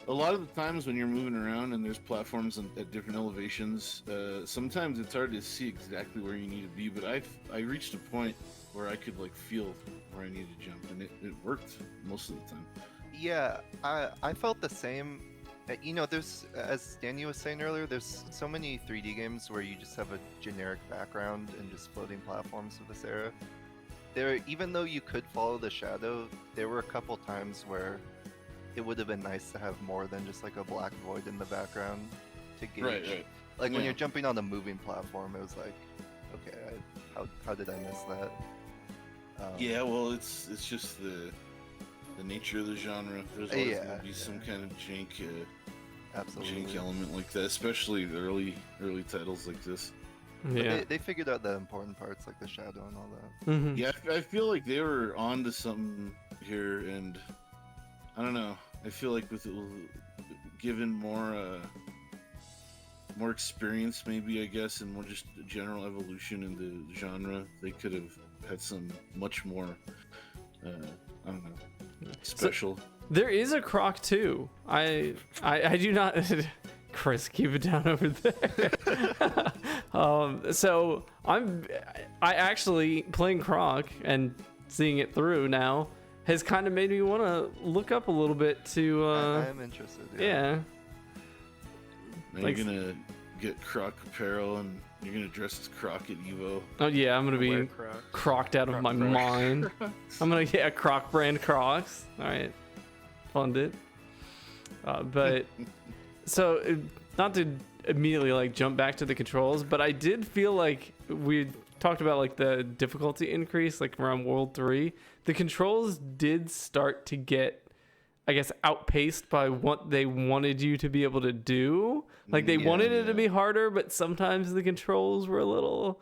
a lot of the times when you're moving around and there's platforms at different elevations, sometimes it's hard to see exactly where you need to be, but I reached a point where I could like feel where I needed to jump, and it worked most of the time. Yeah, I felt the same. There's, as Danny was saying earlier, there's so many 3D games where you just have a generic background and just floating platforms of this era. Even though you could follow the shadow, there were a couple times where it would have been nice to have more than just like a black void in the background to gauge. Right. Like when Yeah. you're jumping on a moving platform, it was like, okay, how did I miss that? Yeah, well, it's just the nature of the genre. There's always Yeah, gonna be some kind of jank Absolutely. element like that, especially the early titles like this. But Yeah. they figured out the important parts like the shadow and all that. Mm-hmm. Yeah, I feel like they were on to something here, and I don't know. I feel like with given more experience, maybe, I guess, and more just general evolution in the genre, they could have had some much more, I don't know, special. There is a Croc too. I do not. Chris, keep it down over there. So I actually playing Croc and seeing it through now has kind of made me want to look up a little bit to. I am interested. Yeah. Now Like- you're gonna get Croc apparel and you're gonna dress as Croc at Evo. Oh yeah, I'm gonna Wear be Crocs. crocked out of my mind. I'm gonna get a Croc brand Crocs. All right, fund it. But so not to immediately like jump back to the controls, but I did feel like we talked about like the difficulty increase like around World 3. The controls did start to get, I guess, outpaced by what they wanted you to be able to do. Like they wanted it to be harder, but sometimes the controls were a little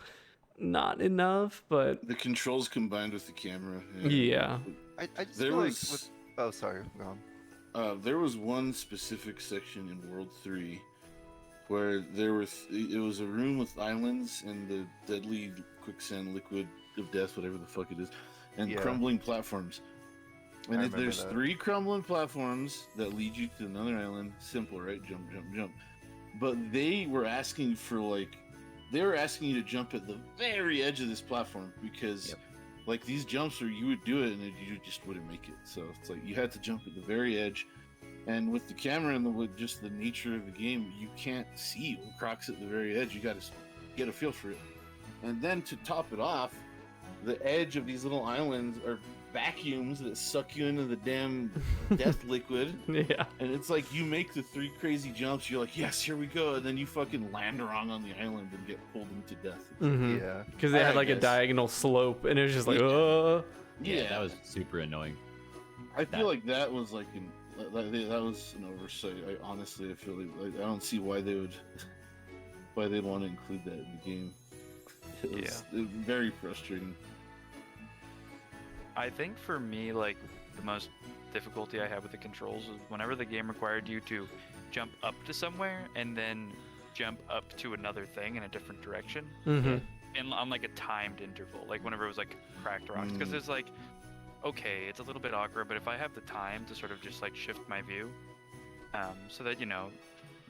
not enough. But The controls combined with the camera. yeah. I just There feel like was- with... Oh, sorry. Go on. There was one specific section in World 3 where there were it was a room with islands and the deadly quicksand liquid of death, whatever the fuck it is, and Yeah. crumbling platforms. I And if remember there's that. 3 crumbling platforms that lead you to another island, simple, right? Jump, jump, jump. But they were asking for they were asking you to jump at the very edge of this platform because like these jumps where you would do it and you just wouldn't make it. So it's like you had to jump at the very edge. And with the camera and with just the nature of the game, you can't see what Croc's at the very edge. You got to get a feel for it. And then to top it off, the edge of these little islands are vacuums that suck you into the damn death liquid. Yeah. And it's like you make the 3 crazy jumps. You're like, yes, here we go. And then you fucking land wrong on the island and get pulled into death. Mm-hmm. Yeah. Because they had I like a guess. diagonal slope, and it was just like, Yeah. Yeah, that was super annoying. I feel like that was like that was an oversight. I feel like I don't see why they'd want to include that in the game. It was very frustrating. I think for me, like, the most difficulty I have with the controls is whenever the game required you to jump up to somewhere and then jump up to another thing in a different direction, mm-hmm. and on like a timed interval, like whenever it was like cracked rocks, because it's like, okay, it's a little bit awkward, but if I have the time to sort of just like shift my view, so that, you know,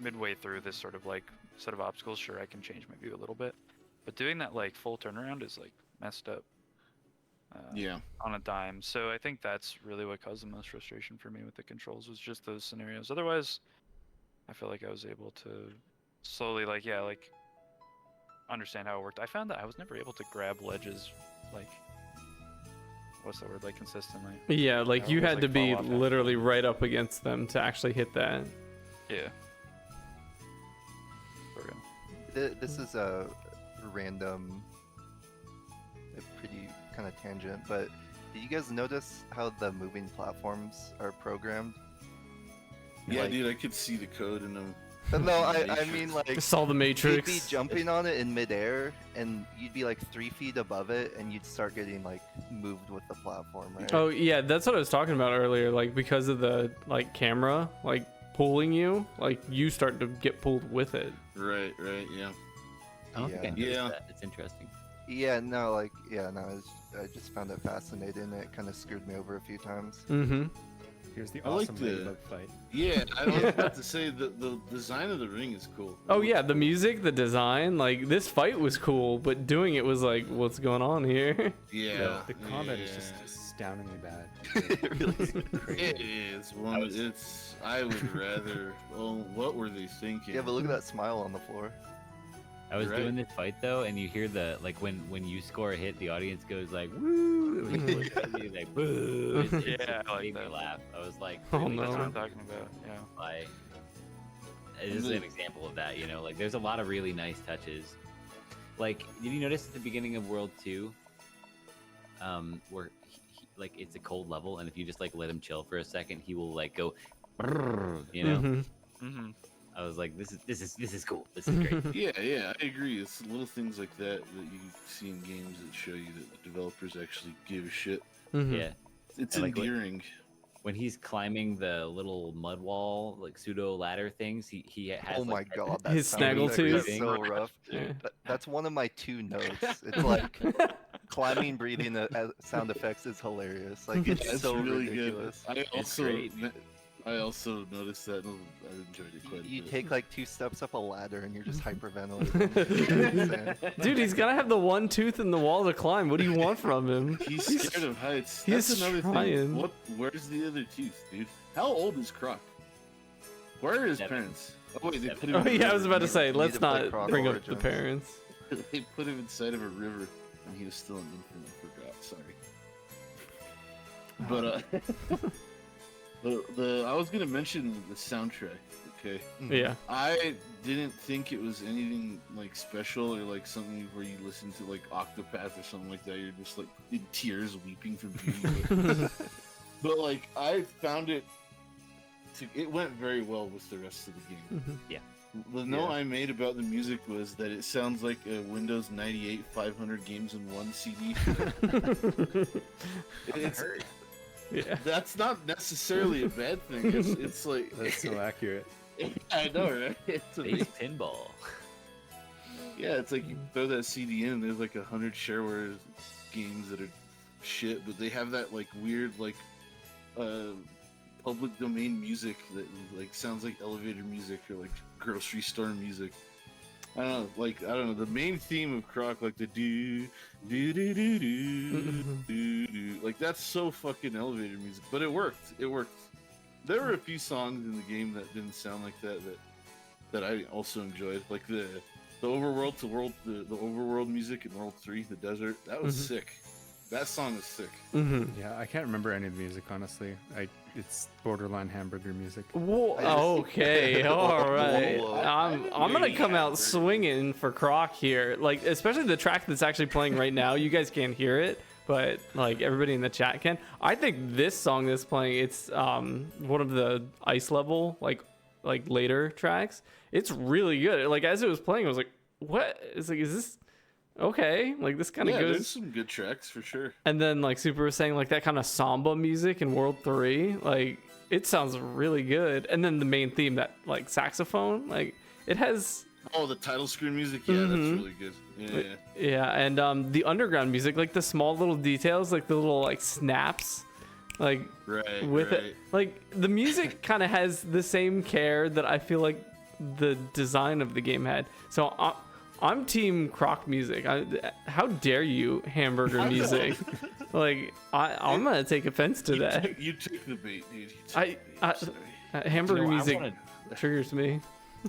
midway through this sort of like set of obstacles, sure, I can change my view a little bit, but doing that like full turnaround is like messed up. Yeah. On a dime. So I think that's really what caused the most frustration for me with the controls, was just those scenarios. Otherwise, I feel like I was able to slowly like understand how it worked. I found that I was never able to grab ledges like, what's the word, like consistently. Yeah, like I you always, had like, to be fall off after. literally right up against them to actually hit that. Yeah. For real. This is a random, a pretty kind of tangent, but did you guys notice how the moving platforms are programmed? Yeah, Like- dude, I could see the code in them. No, I mean like Saw the you'd Matrix. be jumping on it in midair, and you'd be like 3 feet above it, and you'd start getting like moved with the platform, right? Oh yeah, that's what I was talking about earlier. Like because of the like camera like pulling you, like you start to get pulled with it. Right, yeah. I don't think I Yeah. noticed Yeah. that. It's interesting. Yeah, no, I just found it fascinating. It kind of screwed me over a few times. Mm-hmm. Here's the I like awesome the- ladybug fight. Yeah, I was about to say the design of the ring is cool. Oh yeah, the music, the design, like this fight was cool, but doing it was like, what's going on here? Yeah. The combat is just yeah. astoundingly bad. It really is. It is one. It's. I would rather. Oh, what were they thinking? Yeah, but look at that smile on the floor. I was Right. doing this fight though, and you hear the like when you score a hit, the audience goes like woo, when you look at me, like boo. Yeah, I like made me that. laugh. I was like, Oh, really? no. That's what I'm talking about. Yeah. Like, this is an example of that. You know, like there's a lot of really nice touches. Like, did you notice at the beginning of World 2, where like it's a cold level, and if you just like let him chill for a second, he will like go, brrr, you know. Mhm. Mm-hmm. I was like, this is cool. This is great. Yeah, I agree. It's little things like that you see in games that show you that the developers actually give a shit. Mhm. Yeah. It's I like what- endearing. When he's climbing the little mud wall, like pseudo ladder things, he has. Oh my like, god, that His sound effect snaggletooth. is so rough. Yeah. That's one of my 2 notes. It's like climbing, breathing sound effects is hilarious. Like it's That's so really ridiculous. good. I also great. I also noticed that. And I enjoyed it quite a You bit. take like 2 steps up a ladder and you're just hyperventilating. It's insane. Dude, he's gonna have the one tooth in the wall to climb. What do you want from him? He's scared of heights. he's That's another trying. thing. Where's the other tooth, dude? How old is Croc? Where are his 7. parents? Oh wait, they put him. Oh in a yeah, I was river. about to say, need let's to play not Croc bring up the Origins. parents. They put him inside of a river, and he was still an infant. I forgot. Sorry. But I was gonna mention the soundtrack. Okay. Yeah. I didn't think it was anything like special or like something where you listen to like Octopath or something like that. You're just like in tears, weeping from beauty. But like I found it. It went very well with the rest of the game. Yeah. The note I made about the music was that it sounds like a Windows 98 500 games in one CD. Yeah. That's not necessarily a bad thing. It's like That's so accurate. I know, right? It's Space amazing. pinball. Yeah, it's like you throw that CD in, and there's like 100 shareware games that are shit, but they have that like weird like public domain music that like sounds like elevator music or like grocery store music. I don't know. The main theme of Croc, like the do do do do do do do, like that's so fucking elevator music. But it worked. It worked. There were a few songs in the game that didn't sound like that I also enjoyed, like the overworld to world, the overworld music in World 3, the desert. That was sick. That song was sick. Yeah, I can't remember any of the music, honestly. It's borderline hamburger music. Whoa, okay, all right. Whoa. I'm gonna come out swinging for Croc here, like especially the track that's actually playing right now. You guys can't hear it, but like everybody in the chat can. I think this song that's playing, it's one of the ice level like later tracks. It's really good. Like as it was playing, I was like, what? It's like, is this okay? Like this kind of Yeah, goes. there's some good tracks for sure. And then like Super was saying, like that kind of samba music in World 3, like it sounds really good. And then the main theme, that like saxophone, like it has. Oh, the title screen music, yeah, that's really good. Yeah. Yeah, and the underground music, like the small little details, like the little like snaps, like Right. with right. it, like the music kind of has the same care that I feel like the design of the game had. So I'm team Croc music. How dare you, hamburger music? Like I'm gonna take offense to that. You took the bait, dude. You took the bait. I Sorry. hamburger You know, I music wanna- triggers me.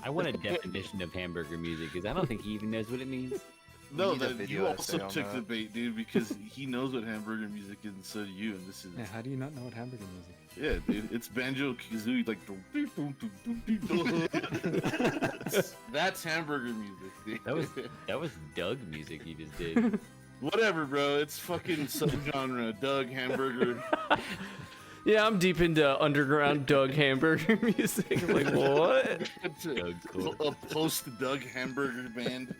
I want a definition of hamburger music because I don't think he even knows what it means. No, need a that video you essay also on took that. the bait, dude, because he knows what hamburger music is, and so do you. And this is Yeah, how do you not know what hamburger music? yeah, dude. It's banjo kazooie, like that's hamburger music. Dude. That was Doug music he just did. Whatever, bro. It's fucking subgenre. Doug hamburger. Yeah, I'm deep into underground Doug hamburger music. Like what? It's Doug's cool. a post Doug hamburger band.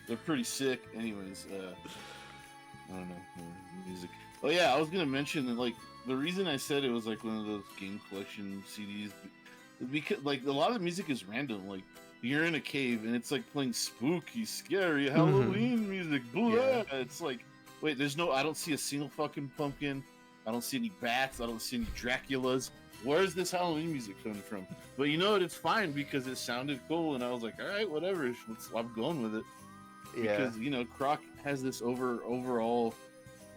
They're pretty sick. Anyways, I don't know more music. Oh yeah, I was gonna mention that like the reason I said it was like one of those game collection CDs is because like a lot of the music is random. Like you're in a cave and it's like playing spooky, scary Halloween music. Blah. Yeah. It's like wait, I don't see a single fucking pumpkin. I don't see any bats. I don't see any Draculas. Where's this Halloween music coming from? But you know what? It's fine because it sounded cool, and I was like, all right, whatever. I'm going with it. Yeah. Because you know, Croc has this overall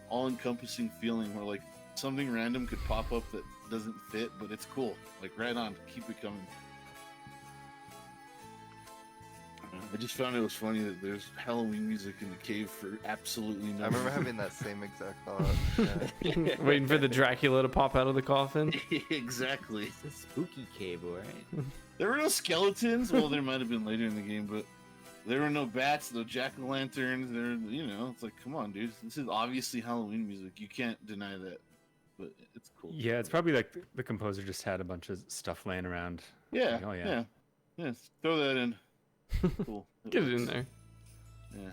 all-encompassing feeling where like something random could pop up that doesn't fit, but it's cool. Like right on, keep it coming. I just found it was funny that there's Halloween music in the cave for absolutely no I remember reason. having that same exact thought. Yeah. Waiting for the Dracula to pop out of the coffin. Exactly. It's a spooky cave, alright? There were no skeletons. Well, there might have been later in the game, but there were no bats, no jack-o'-lanterns. There, you know, it's like, come on, dude. This is obviously Halloween music. You can't deny that. But it's cool. Yeah, it's probably like the composer just had a bunch of stuff laying around. Yeah. Like, oh, yeah. Yeah. Throw that in. Cool. Get it in works. there. Yeah.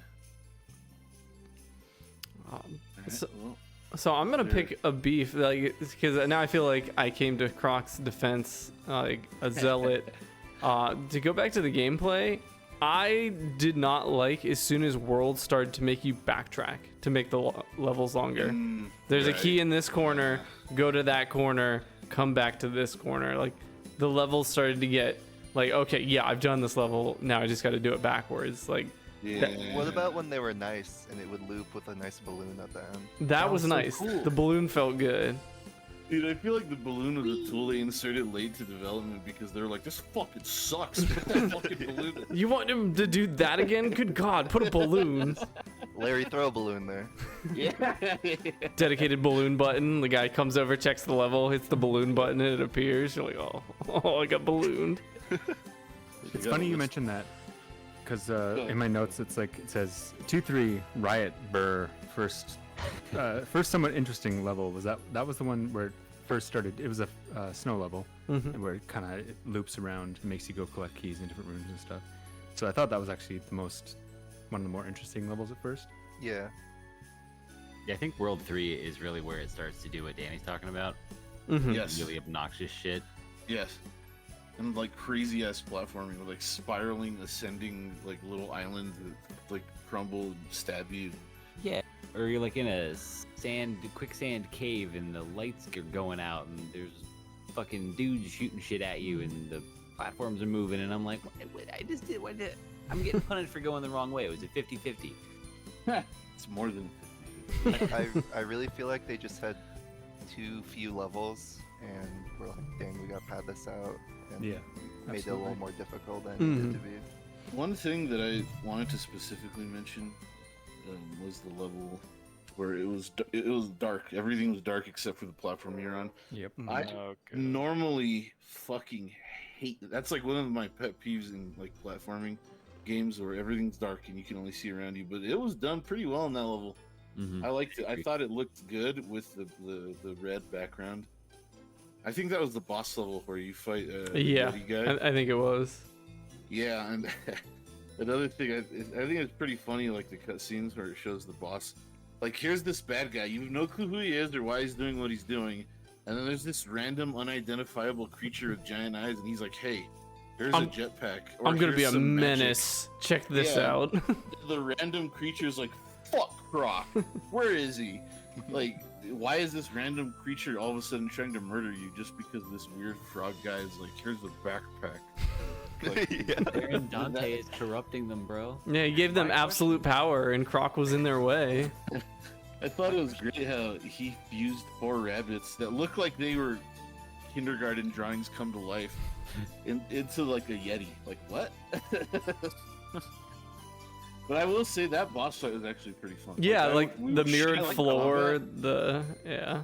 Um, Alright, So- well, So I'm gonna Sure. pick a beef, like, because now I feel like I came to Croc's defense, like a zealot. To go back to the gameplay, I did not like as soon as worlds started to make you backtrack to make the levels longer. There's a right. key in this corner. Go to that corner. come back to this corner. Like the levels started to get like, okay, yeah, I've done this level. Now I just got to do it backwards. Like Yeah. What about when they were nice and it would loop with a nice balloon at the end? that was was so nice. cool. The balloon felt good. Dude, I feel like the balloon was a tool they inserted late to development because they were like, this fucking sucks. Put that fucking balloon. You want him to do that again? Good God, put a balloon. Larry, throw a balloon there. Yeah. Dedicated balloon button. The guy comes over, checks the level, hits the balloon button, and it appears. You're like, oh, I got ballooned. It's funny you mentioned that, because in my notes it says 2-3 Riot Burr first somewhat interesting level. That was the one where it first started. It was a snow level, and where it kind of loops around, and makes you go collect keys in different rooms and stuff. So I thought that was actually one of the more interesting levels at first. Yeah. Yeah, I think World 3 is really where it starts to do what Danny's talking about. Yes. Really obnoxious shit. Yes. And like crazy ass platforming with like spiraling, ascending like little islands that like crumble and stab you. Yeah. Or you're like in a quicksand cave and the lights are going out and there's fucking dudes shooting shit at you and the platforms are moving and I'm like, I'm getting punished for going the wrong way. It was a 50-50. It's more than I really feel like they just had too few levels and we're like, dang, we gotta pad this out. And Yeah, made it a little more difficult than it needed to be. One thing that I wanted to specifically mention was the level where it was dark. Everything was dark except for the platform you're on. Yep. I Okay. normally fucking hate that. That's like one of my pet peeves in like platforming games where everything's dark and you can only see around you. But it was done pretty well in that level. I liked it. I thought it looked good with the red background. I think that was the boss level where you fight Yeah, the guy. I think it was. Yeah, and another thing, I think it's pretty funny, like the cutscenes where it shows the boss. Like, here's this bad guy. You have no clue who he is or why he's doing what he's doing. And then there's this random, unidentifiable creature with giant eyes, and he's like, hey, here's a jetpack. Or I'm going to be here's a some menace. Check this Yeah. out. The random creature's like, fuck Croc. Where is he? Like, why is this random creature all of a sudden trying to murder you just because this weird frog guy is like, here's a backpack? Like, Aaron Dante is corrupting them, bro. Yeah, he gave them absolute power, and Croc was in their way. I thought it was great how he fused 4 rabbits that looked like they were kindergarten drawings come to life into like a Yeti. Like, what? But I will say that boss fight was actually pretty fun. Yeah, we the were mirrored shit like floor, combat. yeah.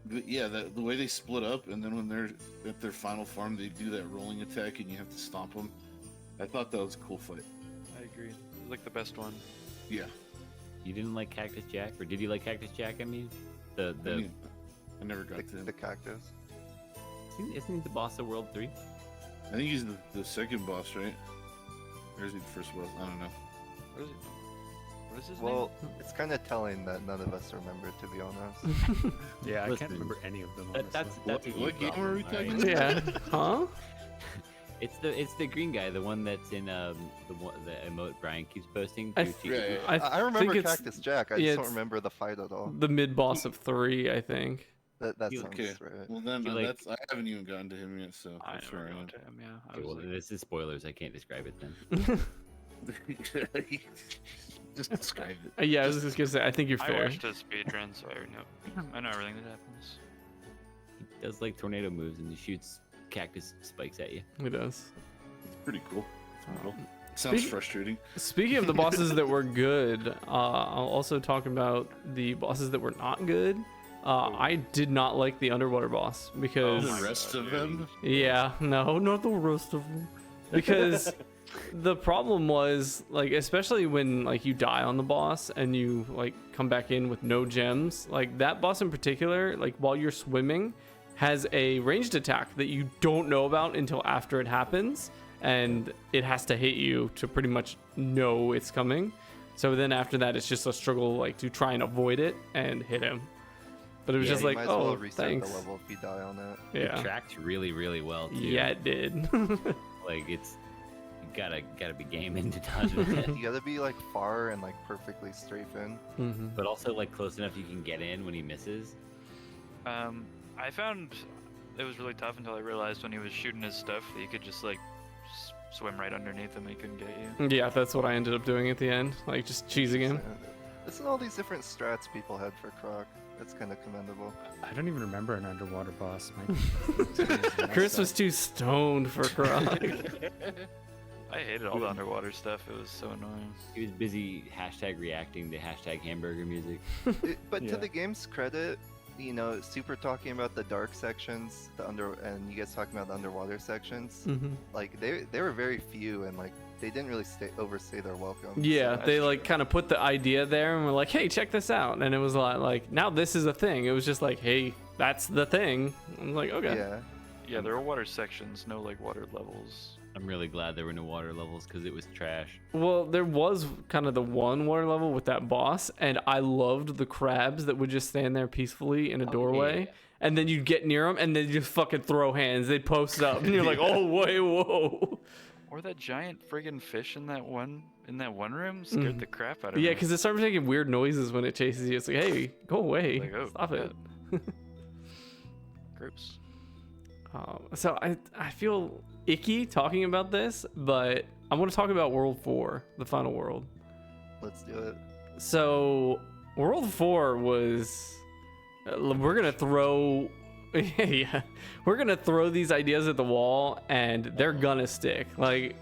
The way they split up, and then when they're at their final form, they do that rolling attack, and you have to stomp them. I thought that was a cool fight. I agree. It was like the best one. Yeah. You didn't like Cactus Jack? Or did you like Cactus Jack, I mean? I never got to him. The cactus. Isn't he the boss of World 3? I think he's the second boss, right? Or is he the first boss? I don't know. What is it? What is his Well, it's kind of telling that none of us remember, to be honest. Yeah, I Listen, can't remember any of them. That's What- a you what game problem, are we alright? talking Yeah. Huh? It's the green guy, the one that's in the emote Brian keeps posting. I to th- Chica. I remember think it's Cactus Jack. I yeah, just don't it's- remember the fight at all. the mid-boss of 3, I think. That You- sounds Okay. right. Well, then You like- I haven't even gotten to him yet, so I I'm never sure I got am. to him. Yeah. I Okay, was well, like, this is spoilers. I can't describe it then. Just describe it. Yeah, I was just gonna say, I think you're I fair. watched a speedrun, so I know everything that happens. He does like tornado moves and he shoots cactus spikes at you. He does. It's pretty cool. Sounds Speak- frustrating. Speaking of the bosses that were good, I'll also talk about the bosses that were not good. I did not like the underwater boss because The rest of them? yeah, no, not the rest of them. Because the problem was like, especially when like you die on the boss and you like come back in with no gems, like that boss in particular, like while you're swimming, has a ranged attack that you don't know about until after it happens, and it has to hit you to pretty much know it's coming. So then after that, it's just a struggle like to try and avoid it and hit him. But it was Yeah, just you like, might as oh, well reset thanks. the level if you die on that. It Yeah, tracked really, really well too. yeah, it did. Like it's you gotta be gaming to dodge it. You gotta be like far and like perfectly strafe in. Mhm. But also like close enough you can get in when he misses. I found it was really tough until I realized when he was shooting his stuff that you could just like swim right underneath him and he couldn't get you. Yeah, that's what I ended up doing at the end, like just cheesing him. Listen to all these different strats people had for Croc. That's kind of commendable. I don't even remember an underwater boss. Chris was too stoned for Croc. I hated all the underwater stuff. It was so annoying. He was busy reacting to #hamburger music. But Yeah. to the game's credit, you know, Super talking about the dark sections, and you guys talking about the underwater sections, Mhm. like they were very few, and like they didn't really overstay their welcome. Yeah, That's they like true. kind of put the idea there and were like, "Hey, check this out," and it was a lot like, "Now this is a thing." It was just like, "Hey, that's the thing." I'm like, "Okay." Yeah. Yeah, there were water sections, no like water levels. I'm really glad there were no water levels because it was trash. Well, there was kind of the one water level with that boss, and I loved the crabs that would just stand there peacefully in a doorway, yeah. and then you'd get near them, and then just fucking throw hands. They'd post up, and you're like, "Oh, wait, whoa." Or that giant friggin' fish in that one room scared the crap out of Yeah, me. because it starts making weird noises when it chases you. It's like, "Hey, go away. Like, oh, Stop it." Groups. So I feel icky talking about this, but I want to talk about World 4, the final world. Let's do it. So World 4 was we're gonna throw we're gonna throw these ideas at the wall and they're gonna stick. Like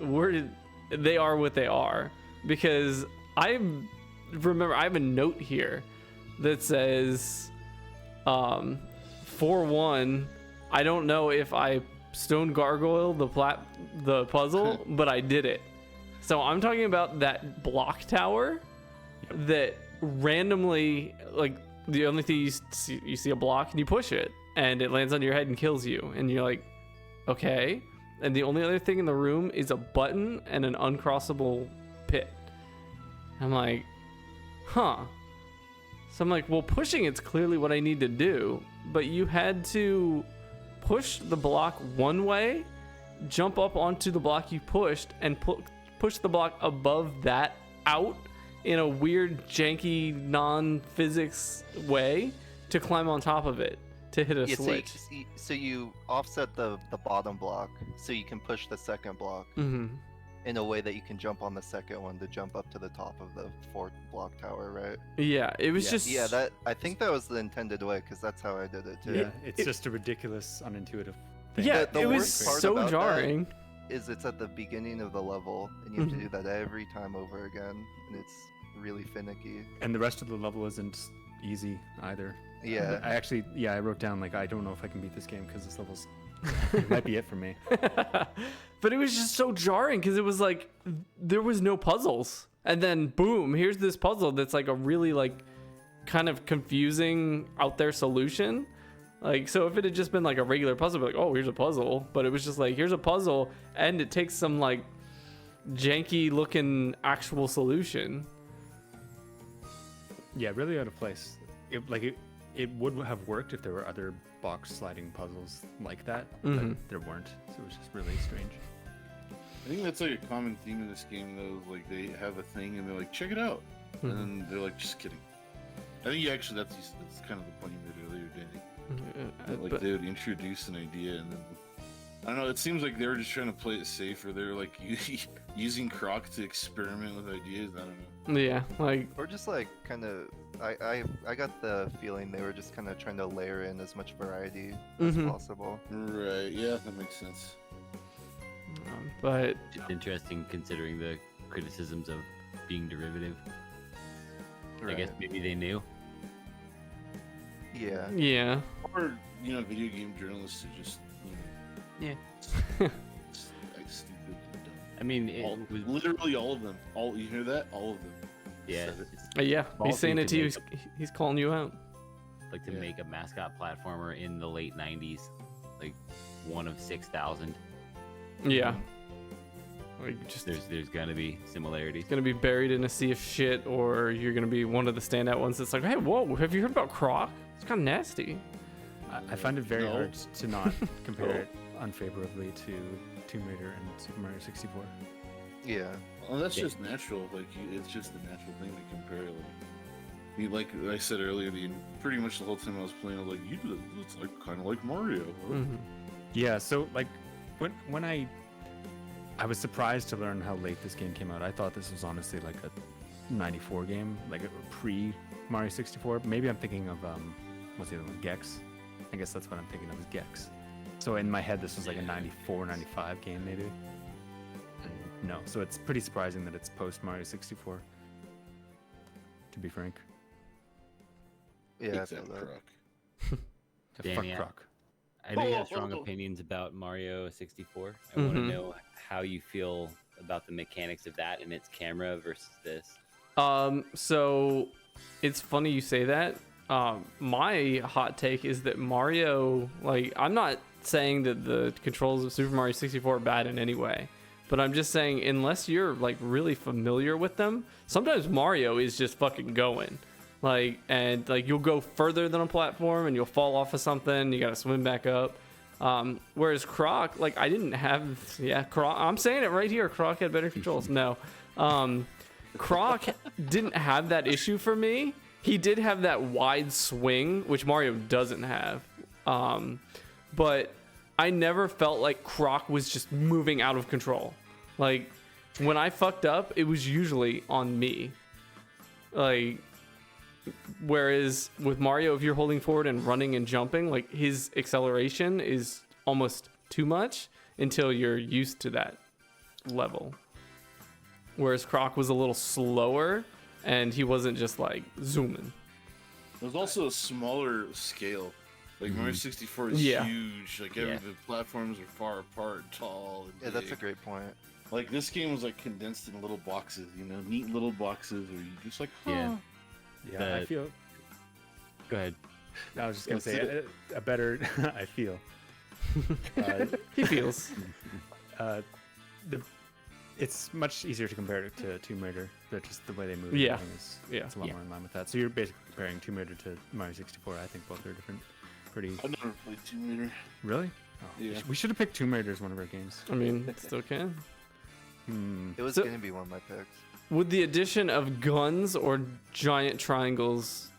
they are what they are, because I remember I have a note here that says 4-1, I don't know if I stone gargoyle the puzzle, but I did it. So I'm talking about that block tower that randomly, like, the only thing you see a block and you push it and it lands on your head and kills you, and you're like, okay. And the only other thing in the room is a button and an uncrossable pit. I'm like, huh. So I'm like, well, pushing it's clearly what I need to do, but you had to push the block one way, jump up onto the block you pushed, and push the block above that out in a weird, janky, non-physics way to climb on top of it to hit a Yeah, switch. so you offset the bottom block so you can push the second block Mm-hmm. in a way that you can jump on the second one to jump up to the top of the fourth block tower, right? Yeah, it was just Yeah, I think that was the intended way, because that's how I did it too. Yeah, it's just a ridiculous, unintuitive thing. yeah, The it was worst part so about that jarring. Is it's at the beginning of the level, and you have Mm-hmm. to do that every time over again, and it's really finicky. And the rest of the level isn't easy either. Yeah. I wrote down, like, I don't know if I can beat this game because this level's it might be it for me. But it was just so jarring because it was like there was no puzzles, and then boom, here's this puzzle that's like a really like kind of confusing out there solution. Like, so if it had just been like a regular puzzle, I'd be like, oh, here's a puzzle, but it was just like, here's a puzzle, and it takes some like janky looking actual solution. Yeah, really out of place. It would have worked if there were other box sliding puzzles like that, Mhm. but there weren't. So it was just really strange. I think that's like a common theme in this game, though. Like, they have a thing and they're like, check it out. Mhm. And then they're like, just kidding. I think actually that's kind of the point you made earlier, Danny. Like, But they would introduce an idea and then, I don't know, it seems like they were just trying to play it safe, or they're like using Croc to experiment with ideas. I don't know. yeah, like Or just like kind of, I got the feeling they were just kind of trying to layer in as much variety as Mhm. possible. Right, yeah, that makes sense. but It's interesting considering the criticisms of being derivative. I guess Right. maybe they knew. Yeah. yeah. Or, video game journalists are just, Yeah. like stupid and dumb. I mean, it was Literally all of them. You hear that? All of them. yeah, said it. it's Yeah, Ball he's saying thing it to to you. make He's calling you out. like to Yeah. make a mascot platformer in the late '90s, like one of 6,000. Yeah. Like, just There's gonna be similarities. gonna be buried in a sea of shit, or you're gonna be one of the standout ones that's like, hey, whoa, have you heard about Croc? It's kind of nasty. I find it very No. hard to not compare it unfavorably to Tomb Raider and Super Mario 64. Yeah. Well, that's Yeah. just natural. Like, it's just a natural thing to compare. Like, Like I said earlier, pretty much the whole time I was playing, I was like, it's like kind of like Mario. Mhm. Yeah, so like when I was surprised to learn how late this game came out. I thought this was honestly like a 94 game, like a pre Mario 64. Maybe I'm thinking of what's the other one? Gex. I guess that's what I'm thinking of is Gex. So in my head this was like a 94, 95 game maybe. And no, so it's pretty surprising that it's post Mario 64. To be frank. Yeah, I Take feel that, that. Croc. Danny, Fuck Croc. I know you have strong opinions about Mario 64. I want to know how you feel about the mechanics of that and its camera versus this. So it's funny you say that. My hot take is that Mario, like, I'm not saying that the controls of Super Mario 64 are bad in any way, but I'm just saying unless you're like really familiar with them, sometimes Mario is just fucking going. Like, and like you'll go further than a platform and you'll fall off of something, you gotta swim back up. Whereas Croc, like I didn't have, Croc, I'm saying it right here, Croc had better controls. No. Croc didn't have that issue for me. He did have that wide swing, which Mario doesn't have. But I never felt like Croc was just moving out of control. Like when I fucked up, it was usually on me. Like, whereas with Mario, if you're holding forward and running and jumping, like his acceleration is almost too much until you're used to that level. Whereas Croc was a little slower and he wasn't just like zooming. There's also a smaller scale. Like Mario 64 is Yeah. huge. Like the platforms are far apart, tall. And Yeah, that's a big. great point. Like this game was like condensed in little boxes, neat little boxes where you just like, Yeah. Yeah, I feel. Go ahead. I was just gonna That's say a better. I feel. He feels. It's much easier to compare it to Tomb Raider. But just the way they move. Yeah. everything is, Yeah. it's a lot more in line with that. So you're basically comparing Tomb Raider to Mario 64. I think both are different. Pretty. I've never played Tomb Raider. Really? Oh, Yeah. We should have picked Tomb Raider as one of our games. I mean, still can. It was So- gonna be one of my picks. Would the addition of guns or giant triangles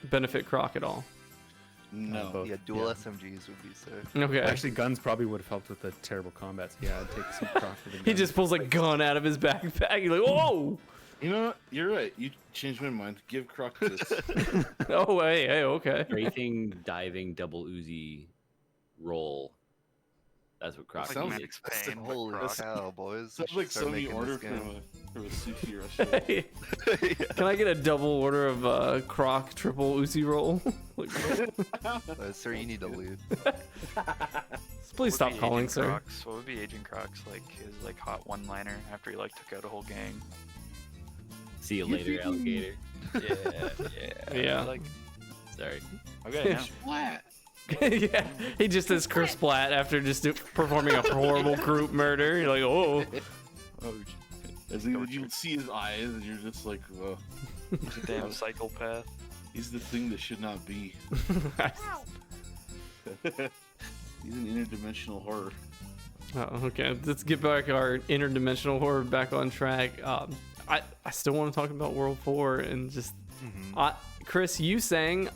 benefit Croc at all? No. both. Yeah, dual Yeah. SMGs would be sick. Okay. Actually, guns probably would have helped with the terrible combat. So yeah, I'd take some Croc for the He guns. just pulls a gun out of his backpack. You're like, whoa! You know what? You're right. You changed my mind. Give Croc this. Oh, hey, okay. Strafing, diving, double Uzi, roll. That's what Croc Like sounds is. Max Payne, but Holy Croc. cow, boys! Sounds We like should start something you making order this from a sushi restaurant. Hey, can I get a double order of Croc triple Uzi roll? Like, Sir, you need to leave. please stop What would be calling, Agent sir. Croc's- What would be Agent Croc's like his like hot one-liner after he like took out a whole gang? See you later, alligator. Yeah. Like, Sorry. okay, yeah. Splat. Yeah, he just says Chris Platt after just performing a horrible group murder. You're like, oh. Oh, as you see his eyes, and you're just like, He's a damn psychopath. he's the thing that should not be. He's an interdimensional horror. Oh, okay, let's get back our interdimensional horror back on track. I still want to talk about World 4 and just Chris, you saying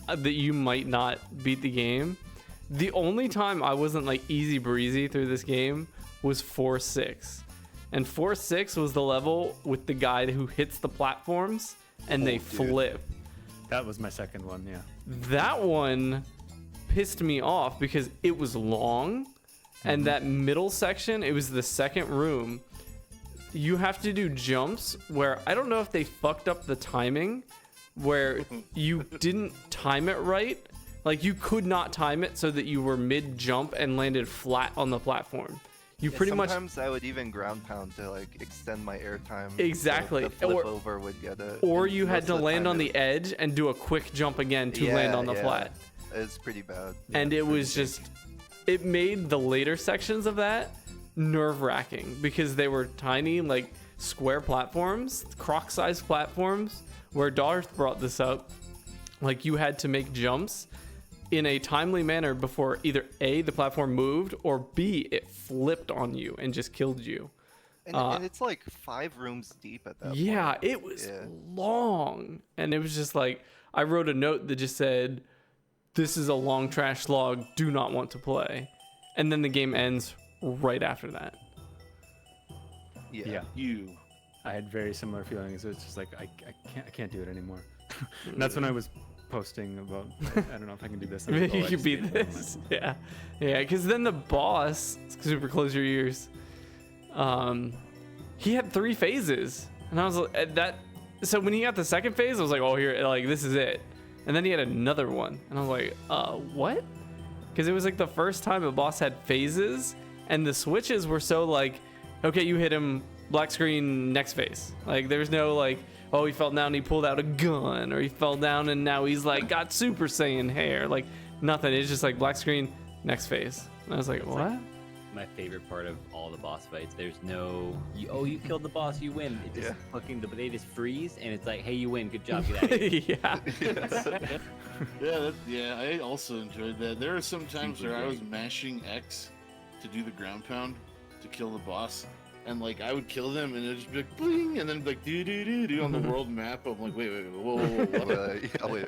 that you might not beat the game. The only time I wasn't like easy breezy through this game was 4-6, and 4-6 was the level with the guy who hits the platforms and they flip. That was my second one. Yeah. That one pissed me off because it was long, and that middle section, it was the second room. You have to do jumps where I don't know if they fucked up the timing, where you didn't time it right. Like you could not time it so that you were mid jump and landed flat on the platform. You Yeah, pretty much sometimes I would even ground pound to like extend my air time. Exactly. So the flip Or- over would get it. or and you had most to of land time on it the edge and do a quick jump again to land on the flat. It's pretty bad. And it was just, it made the later sections of that nerve-wracking because they were tiny, like square platforms, croc-sized platforms, where Darth brought this up. Like you had to make jumps in a timely manner before either A, the platform moved, or B, it flipped on you and just killed you. And it's like 5 rooms deep at that Yeah, point. it was Yeah. long. And it was just like, I wrote a note that just said, "This is a long trash slog, do not want to play." And then the game ends right after that. Yeah. I had very similar feelings. It's just like I can't do it anymore. And that's when I was posting about I don't know if I can do this. Maybe you could beat this. Yeah. Yeah, because then the boss, super close your ears, he had 3 phases. And I was like, so when he got the second phase, I was like, oh, here, like, this is it. And then he had another one. And I was like, what? Because it was like the first time a boss had phases, and the switches were so like, okay, you hit him, black screen, next phase. Like, there's no like, oh, he fell down and he pulled out a gun, or he fell down and now he's like got Super Saiyan hair. Like, nothing. It's just like black screen, next phase. And I was like, what? My favorite part of all the boss fights. There's no, you killed the boss, you win. It just fucking, they just freeze, and it's like, hey, you win, good job, get out of here. Yeah. Yeah, I also enjoyed that. There are some times where I was mashing X to do the ground pound to kill the boss, and like I would kill them, and it'd just be like bling, and then like do on the world map. I'm like, wait, whoa, Wait. I win.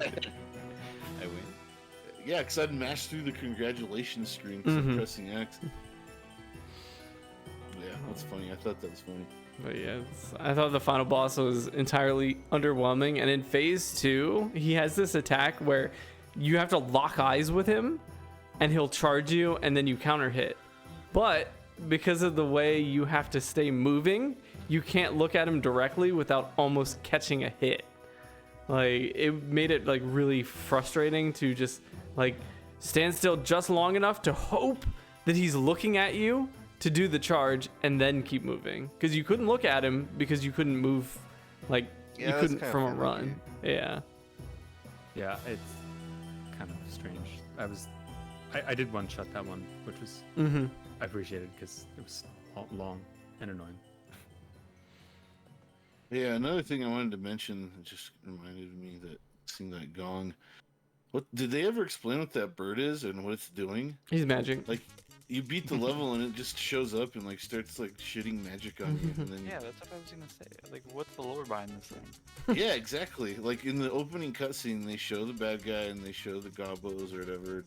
Yeah, because I'd mash through the congratulations screen because I'm pressing X. Yeah, that's funny. I thought that was funny. But yeah, I thought the final boss was entirely underwhelming. And in phase 2, he has this attack where you have to lock eyes with him, and he'll charge you, and then you counter hit. But because of the way you have to stay moving, you can't look at him directly without almost catching a hit. Like, it made it like really frustrating to just like stand still just long enough to hope that he's looking at you to do the charge and then keep moving, because you couldn't look at him because you couldn't move, like you Yeah, couldn't that's from a kinda run. finicky. Yeah. Yeah, it's kind of strange. I did one shot that one, which was I appreciated because it was long and annoying. Yeah, another thing I wanted to mention, it just reminded me that seeing that gong. What did they ever explain what that bird is and what it's doing? He's magic. Like, you beat the level and it just shows up and like starts like shitting magic on you, and then Yeah, that's what I was gonna say. Like, what's the lore behind this thing? yeah, exactly. Like in the opening cutscene, they show the bad guy and they show the Gobbos or whatever.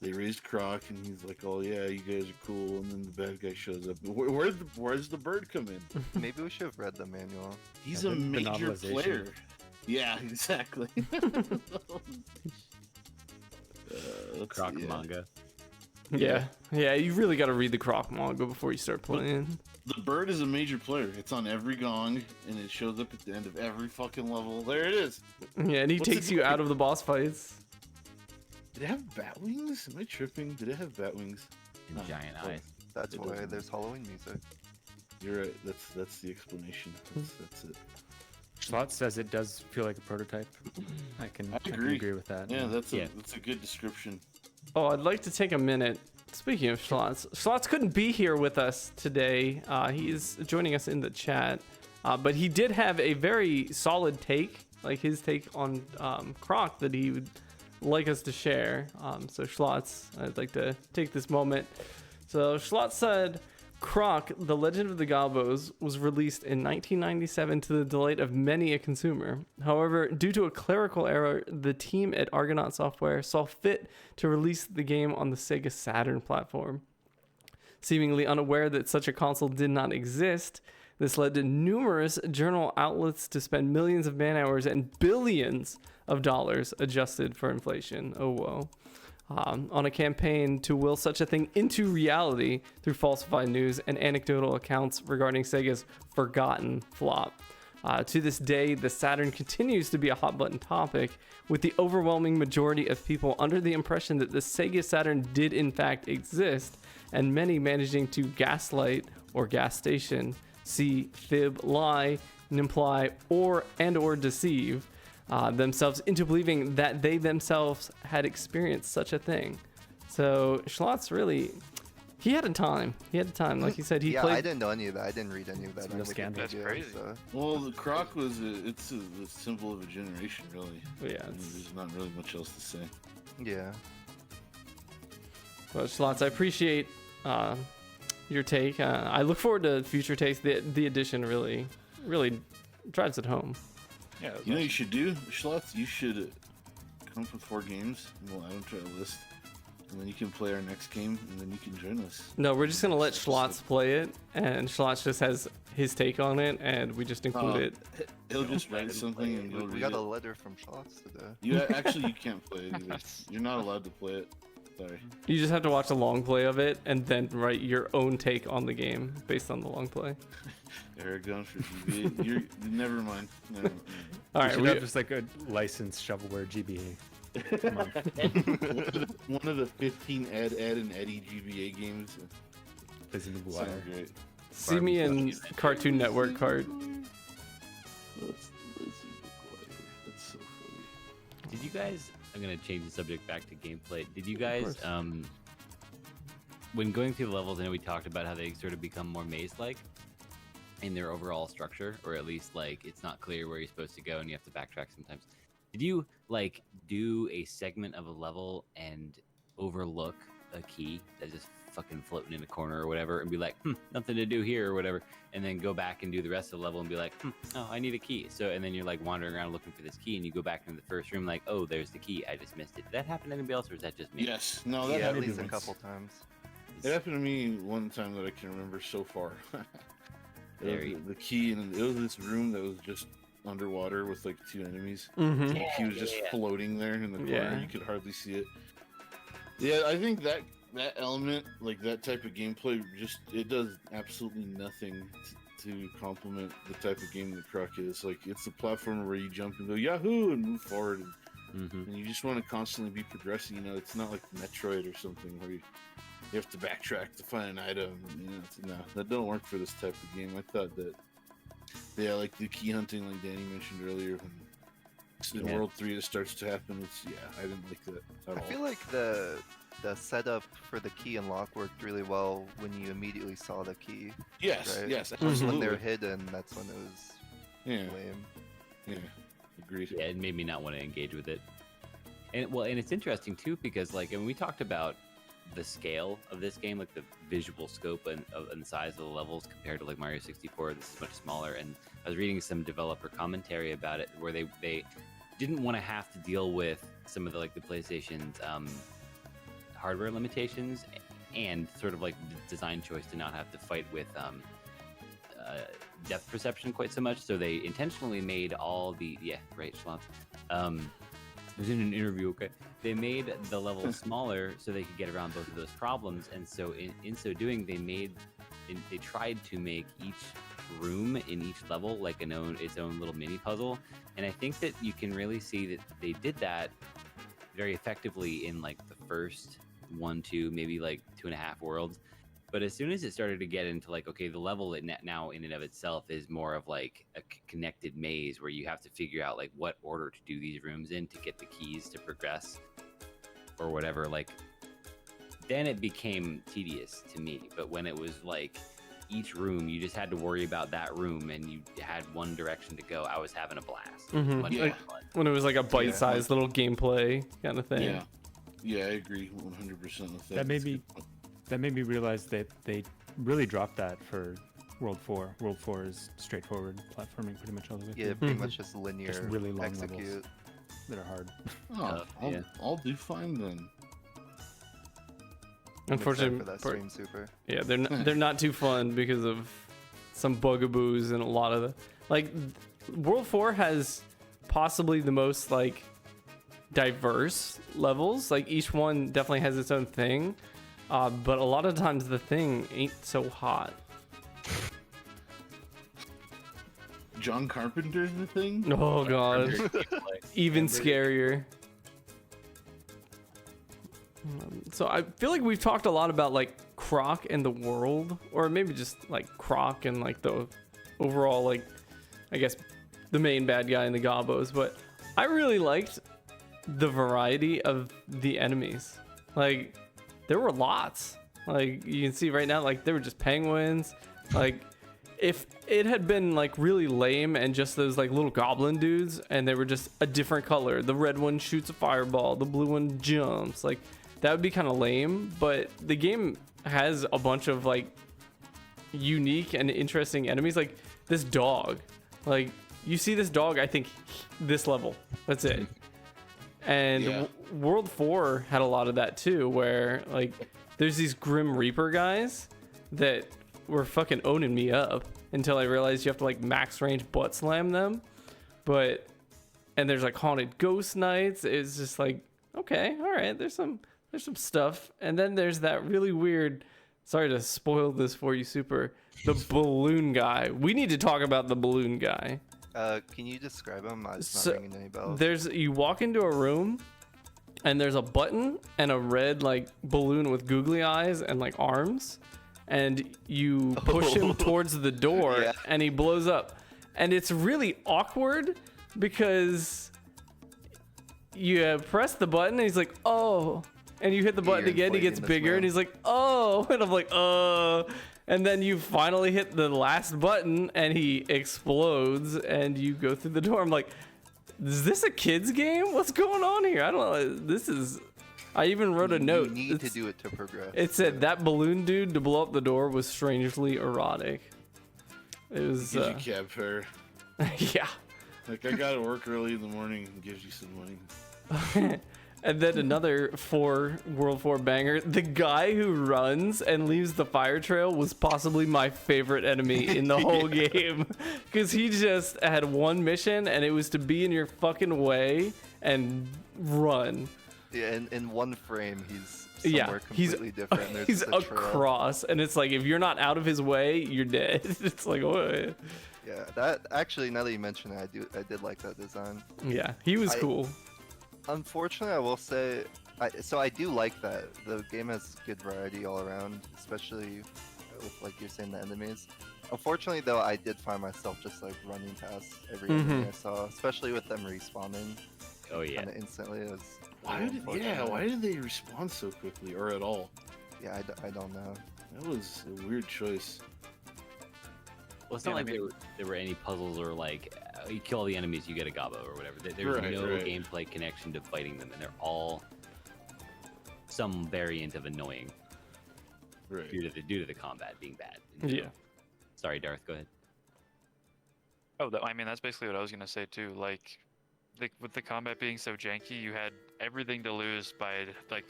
They raised Croc and he's like, "Oh yeah, you guys are cool," and then the bad guy shows up. Where's the bird come in? Maybe we should have read the manual. He's Yeah, a the major novelization. player. Yeah, exactly. Croc yeah. manga. Yeah, you really got to read the Croc manga before you start playing. The bird is a major player. It's on every gong, and it shows up at the end of every fucking level. There it is. Yeah, and he What's takes it you out doing? of the boss fights. Did it have bat wings? Am I tripping? Did it have bat wings? And No. giant Oh, eyes. That's It why doesn't. there's Halloween music. You're right. That's the explanation. That's it. Schlotz says it does feel like a prototype. I can agree. agree with that. Yeah, that's Yeah. a good description. Oh, I'd like to take a minute. Speaking of Schlotz, Schlotz couldn't be here with us today. He's joining us in the chat, but he did have a very solid take, like his take on Croc, that he would like us to share. So Schlotz, I'd like to take this moment. So Schlotz said, Croc, The Legend of the Gobbos, was released in 1997 to the delight of many a consumer. However, due to a clerical error, the team at Argonaut Software saw fit to release the game on the Sega Saturn platform. Seemingly unaware that such a console did not exist, this led to numerous journal outlets to spend millions of man hours and billions of dollars adjusted for inflation. Oh, whoa. On a campaign to will such a thing into reality through falsified news and anecdotal accounts regarding Sega's forgotten flop. To this day, the Saturn continues to be a hot button topic, with the overwhelming majority of people under the impression that the Sega Saturn did in fact exist, and many managing to gaslight or gas station, see, fib, lie, imply, or deceive themselves into believing that they themselves had experienced such a thing. So Schlotz really, he had a time. Like he said, he Yeah, I played. didn't know any of that. I didn't read any of that. It's real on scandal. That's Wikipedia, crazy. so- Well, the Croc was a symbol of a generation, really. Yeah, I mean, there's not really much else to say. Yeah. Well, Schlotz, I appreciate your take. I look forward to future takes. The edition really drives it home. Yeah, that's You know what awesome. you should do, Schlotz? You should come up with 4 games, and we'll add them to our list. And then you can play our next game, and then you can join us. No, we're just gonna let Schlotz play it, and Schlotz just has his take on it, and we just include it. He'll just write something and you'll We read got it. a letter from Shots today. You can't play it either. You're not allowed to play it. Sorry. You just have to watch a long play of it, and then write your own take on the game based on the long play. Aragon for GBA. You're never mind. Never mind. All We right, should we, have just like a licensed shovelware GBA. One of the 15 Ed, and Eddie GBA games. Lizzie Sounds McGuire. great. see me in Cartoon Network card. That's Lizzie McGuire. That's so funny. Did you guys? I'm gonna change the subject back to gameplay. Did you guys, course. when going through the levels, I know we talked about how they sort of become more maze-like in their overall structure, or at least like it's not clear where you're supposed to go and you have to backtrack sometimes. Did you like do a segment of a level and overlook a key that's just fucking floating in a corner or whatever, and be like, nothing to do here or whatever, and then go back and do the rest of the level and be like, oh, I need a key. So, and then you're like wandering around looking for this key, and you go back into the first room like, oh, there's the key, I just missed it. Did that happen to anybody else, or is that just me? Yes. No, that Yeah, at happened least to a me. couple times. It happened to me one time that I can remember so far. It Very- was the key, and it was this room that was just underwater with like 2 enemies. Mm-hmm. The key was just floating there in the corner. Yeah. You could hardly see it. Yeah, I think that element, like that type of gameplay, just it does absolutely nothing to complement the type of game that Croc is. Like, it's a platformer where you jump and go Yahoo and move forward, and you just want to constantly be progressing. You know, it's not like Metroid or something where you have to backtrack to find an item. You know, no, that don't work for this type of game. I thought that, yeah, like the key hunting, like Danny mentioned earlier, when in Yeah. World 3 it starts to happen. I didn't like that at I all. feel like the setup for the key unlock worked really well when you immediately saw the key. Yes, right? yes, When absolutely. they're hidden, that's when it was Yeah, lame. yeah, agreed. Yeah, it made me not want to engage with it. And well, and it's interesting too because like, and we talked about the scale of this game, like the visual scope and the size of the levels compared to like Mario 64. This is much smaller. And I was reading some developer commentary about it where they didn't want to have to deal with some of the like the PlayStation's hardware limitations and sort of like the design choice to not have to fight with depth perception quite so much. So they intentionally made all the Schlotz. I was in an interview. Okay, they made the level smaller so they could get around both of those problems, and so in so doing, they tried to make each room in each level like its own little mini puzzle. And I think that you can really see that they did that very effectively in like the first 1, 2, maybe like 2.5 worlds. But as soon as it started to get into like, okay, the level now in and of itself is more of like a connected maze where you have to figure out like what order to do these rooms in to get the keys to progress or whatever, like then it became tedious to me. But when it was like each room, you just had to worry about that room and you had one direction to go, I was having a blast. Mhm. Much Yeah. more fun. When it was like a bite-sized little gameplay kind of thing. Yeah, yeah, I agree 100% with that. That made That's a me- good point. That made me realize that they really dropped that for World 4. World 4 is straightforward platforming pretty much all the way Yeah, through. pretty Mhm. much just linear really long levels. execute. That are hard. Oh, yeah. I'll do fine then. I'm excited Unfortunately, for that for- stream super. yeah, they're not too fun because of some bugaboos and a lot of the like. World 4 has possibly the most like diverse levels. Like each one definitely has its own thing, but a lot of times the thing ain't so hot. John Carpenter's the thing? Oh god, even scarier. So I feel like we've talked a lot about like Croc and the world, or maybe just like Croc and like the overall like, I guess, the main bad guy in the Gobbos. But I really liked the variety of the enemies. Like there were lots. Like you can see right now, like there were just penguins. Like if it had been like really lame and just those like little goblin dudes and they were just a different color, the red one shoots a fireball, the blue one jumps, like that would be kind of lame. But the game has a bunch of like unique and interesting enemies. Like this dog. Like you see this dog, I think this level. That's it. And Yeah. World 4 had a lot of that too, where like there's these Grim Reaper guys that were fucking owning me up until I realized you have to like max range butt slam them. And there's like haunted ghost nights. It's just like, okay, all right, there's some stuff. And then there's that really weird, sorry to spoil this for you, Super, the balloon guy. We need to talk about the balloon guy. Can you describe him? It's So, not ringing any bells. You walk into a room and there's a button and a red like balloon with googly eyes and like arms, and you push him towards the door Yeah. and he blows up. And it's really awkward because you press the button and he's like, oh, and you hit the button You're again, he gets inflating this bigger man. and he's like, oh, and I'm like, and then you finally hit the last button and he explodes and you go through the door. I'm like, is this a kid's game? What's going on here? I don't know. I even wrote a note. You need to do it to progress. It said that balloon dude to blow up the door was strangely erotic. It was, Gives you cab fare. yeah. Like I gotta work early in the morning and gives you some money. And then another World 4 banger. The guy who runs and leaves the fire trail was possibly my favorite enemy in the whole game. Because he just had one mission and it was to be in your fucking way and run. Yeah, in one frame, he's Yeah, somewhere he's completely different. There's he's just a trail. across, and it's like if you're not out of his way, you're dead. It's like, what? Yeah, that actually, now that you mention it, I did like that design. Yeah, he was cool. Unfortunately, I will say, I do like that. The game has good variety all around, especially with, like you're saying, the enemies. Unfortunately, though, I did find myself just like running past every enemy I saw, especially with them respawning Oh yeah. kind of instantly. It was Why really did unfortunate. why did they respond so quickly or at all? Yeah, I don't know. That was a weird choice. Well, it's not Yeah, like I mean- there were any puzzles or like you kill all the enemies, you get a gobbo or whatever. There's Right, no right. gameplay connection to fighting them, and they're all some variant of annoying Right. due to the combat being bad. in Yeah. general. Sorry, Darth. Go ahead. Oh, I mean, that's basically what I was gonna say too. Like, with the combat being so janky, you had everything to lose by like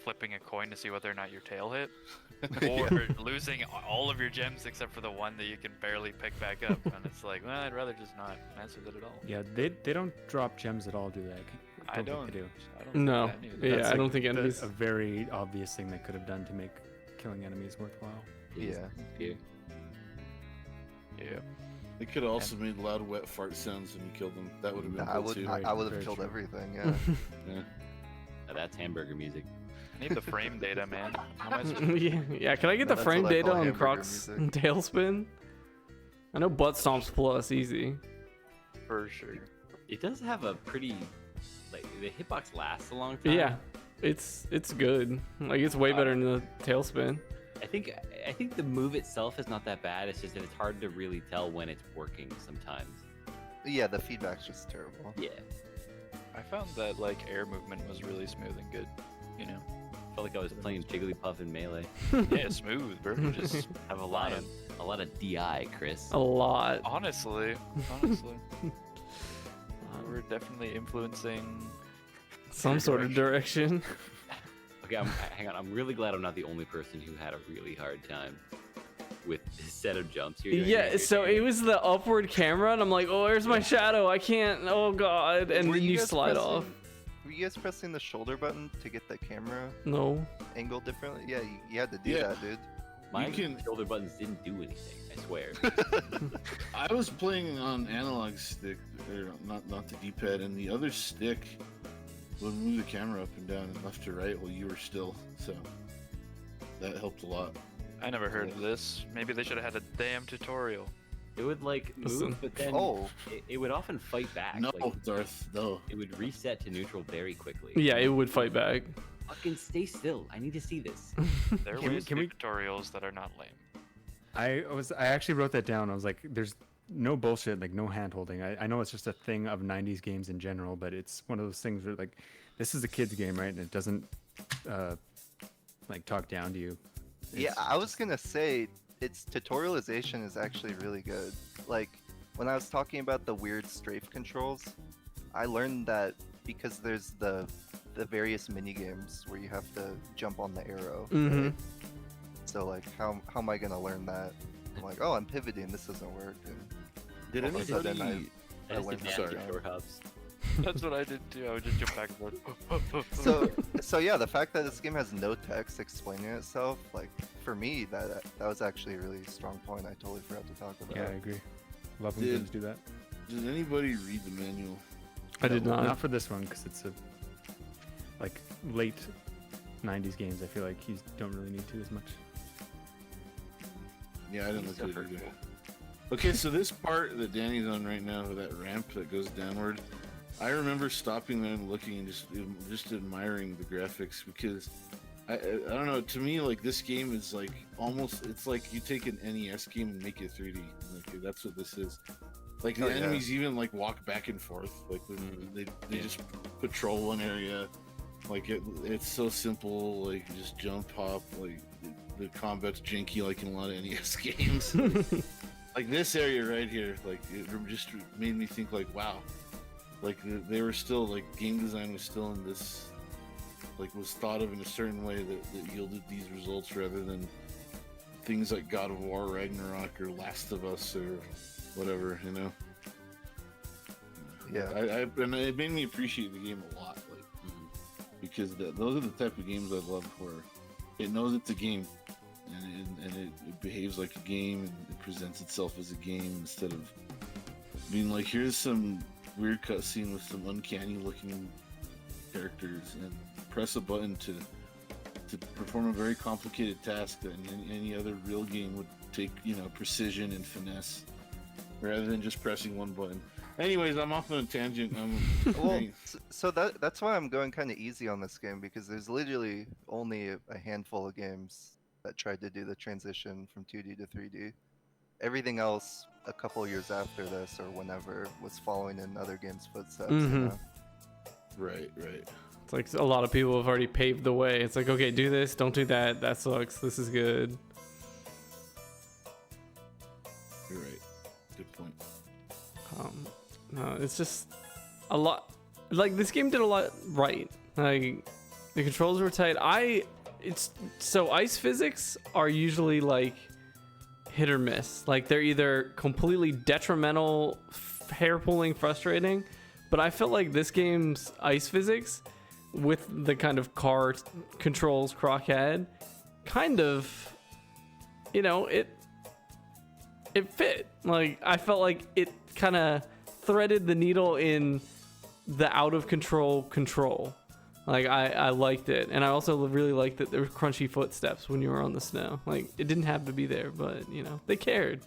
flipping a coin to see whether or not your tail hit, or losing all of your gems except for the one that you can barely pick back up. And it's like, well, I'd rather just not mess with it at all. Yeah, they don't drop gems at all, do they? I think don't. they do. I don't No. think that either. Yeah, That's, I like, don't think enemies. a very obvious thing they could have done to make killing enemies worthwhile. Yeah. Here. Yeah. They could have also made loud wet fart sounds when you killed them. That would have been I cool would too. Right, I would have very killed true. everything. Yeah. Yeah. That's hamburger music. I need the frame data, man. How am I supposed Yeah. Can I get No, the that's frame what I data call on hamburger Croc's music. tailspin? I know butt stomps plus easy. for sure? It does have a pretty like the hitbox lasts a long time. Yeah, it's good. Like it's way better than the tailspin. I think the move itself is not that bad. It's just that it's hard to really tell when it's working sometimes. Yeah, the feedback's just terrible. Yeah. I found that like air movement was really smooth and good. You know? Felt like I was playing Jigglypuff in Melee. Yeah, smooth, bro. Just Have a lot of DI, Chris. A lot. honestly, we're definitely influencing. Some sort of direction. Okay, hang on. I'm really glad I'm not the only person who had a really hard time with this set of jumps. You're doing Yeah, it, so you're it doing was the upward camera, and I'm like, oh, where's my shadow? I can't. Oh god! And Were then you guys slide pressing- off. Were you guys pressing the shoulder button to get the camera No. angle differently? Yeah, you had to do Yeah. that, dude. My You can- shoulder buttons didn't do anything. I swear. I was playing on analog stick, or not the D-pad, and the other stick would move the camera up and down and left to right while you were still. So that helped a lot. I never heard of this. Maybe they should have had a damn tutorial. It would like move, Listen. but then Oh. it would often fight back. No, Like, Darth, no. it would reset to neutral very quickly. Yeah, it would fight back. Fucking stay still. I need to see this. There are Can we- ways to can do we- tutorials that are not lame. I actually wrote that down. I was like, there's no bullshit, like no hand holding. I know it's just a thing of 90s games in general, but it's one of those things where like, this is a kid's game, right? And it doesn't like talk down to you. Yeah, It's I was gonna say its tutorialization is actually really good. Like when I was talking about the weird strafe controls, I learned that because there's the various mini games where you have to jump on the arrow. Mm-hmm. Right? So like how am I gonna learn that? I'm like, oh, I'm pivoting. This doesn't work. And Did all of a sudden anybody? I just learned did how sorry. to natural jump. short hops. That's what I did too. I would just jump back and forth. So yeah, the fact that this game has no text explaining itself, like for me, that was actually a really strong point. I totally forgot to talk about. Yeah, I agree. Love when Did- games do that. Did anybody read the manual? I did Not not. for this one because it's a like late '90s games. I feel like you don't really need to as much. Yeah, I didn't It's look at so it either. hurtful. Okay, so this part that Danny's on right now, that ramp that goes downward, I remember stopping there and looking and just admiring the graphics because I don't know. To me, like this game is like almost it's like you take an NES game and make it 3D. Like that's what this is. Like the Oh, yeah. enemies even like walk back and forth. Like they just patrol one area. Like it's so simple. Like you just jump, hop. Like the combat's janky like in a lot of NES games. Like this area right here, like it just made me think like, wow, like they were still like game design was still in this, like was thought of in a certain way that yielded these results rather than things like God of War, Ragnarok, or Last of Us, or whatever, you know. Yeah. And it made me appreciate the game a lot, like because those are the type of games I love where it knows it's a game. And it behaves like a game and it presents itself as a game instead of being like, here's some weird cutscene with some uncanny looking characters and press a button to perform a very complicated task that in any other real game would take, you know, precision and finesse rather than just pressing one button. Anyways, I'm off on a tangent. Well, so that's why I'm going kind of easy on this game because there's literally only a handful of games that tried to do the transition from 2D to 3D. Everything else, a couple years after this or whenever, was following in other games' footsteps. You Mhm. know? right. It's like a lot of people have already paved the way. It's like, okay, do this, don't do that. That sucks. This is good. You're right. Good point. No, it's just a lot. Like this game did a lot right. Like the controls were tight. It's so ice physics are usually like hit or miss. Like they're either completely detrimental, hair pulling, frustrating. But I felt like this game's ice physics, with the kind of car controls Croc had, kind of, you know, it fit. Like I felt like it kind of threaded the needle in the out of control. Like I liked it, and I also really liked that there were crunchy footsteps when you were on the snow. Like it didn't have to be there, but you know they cared.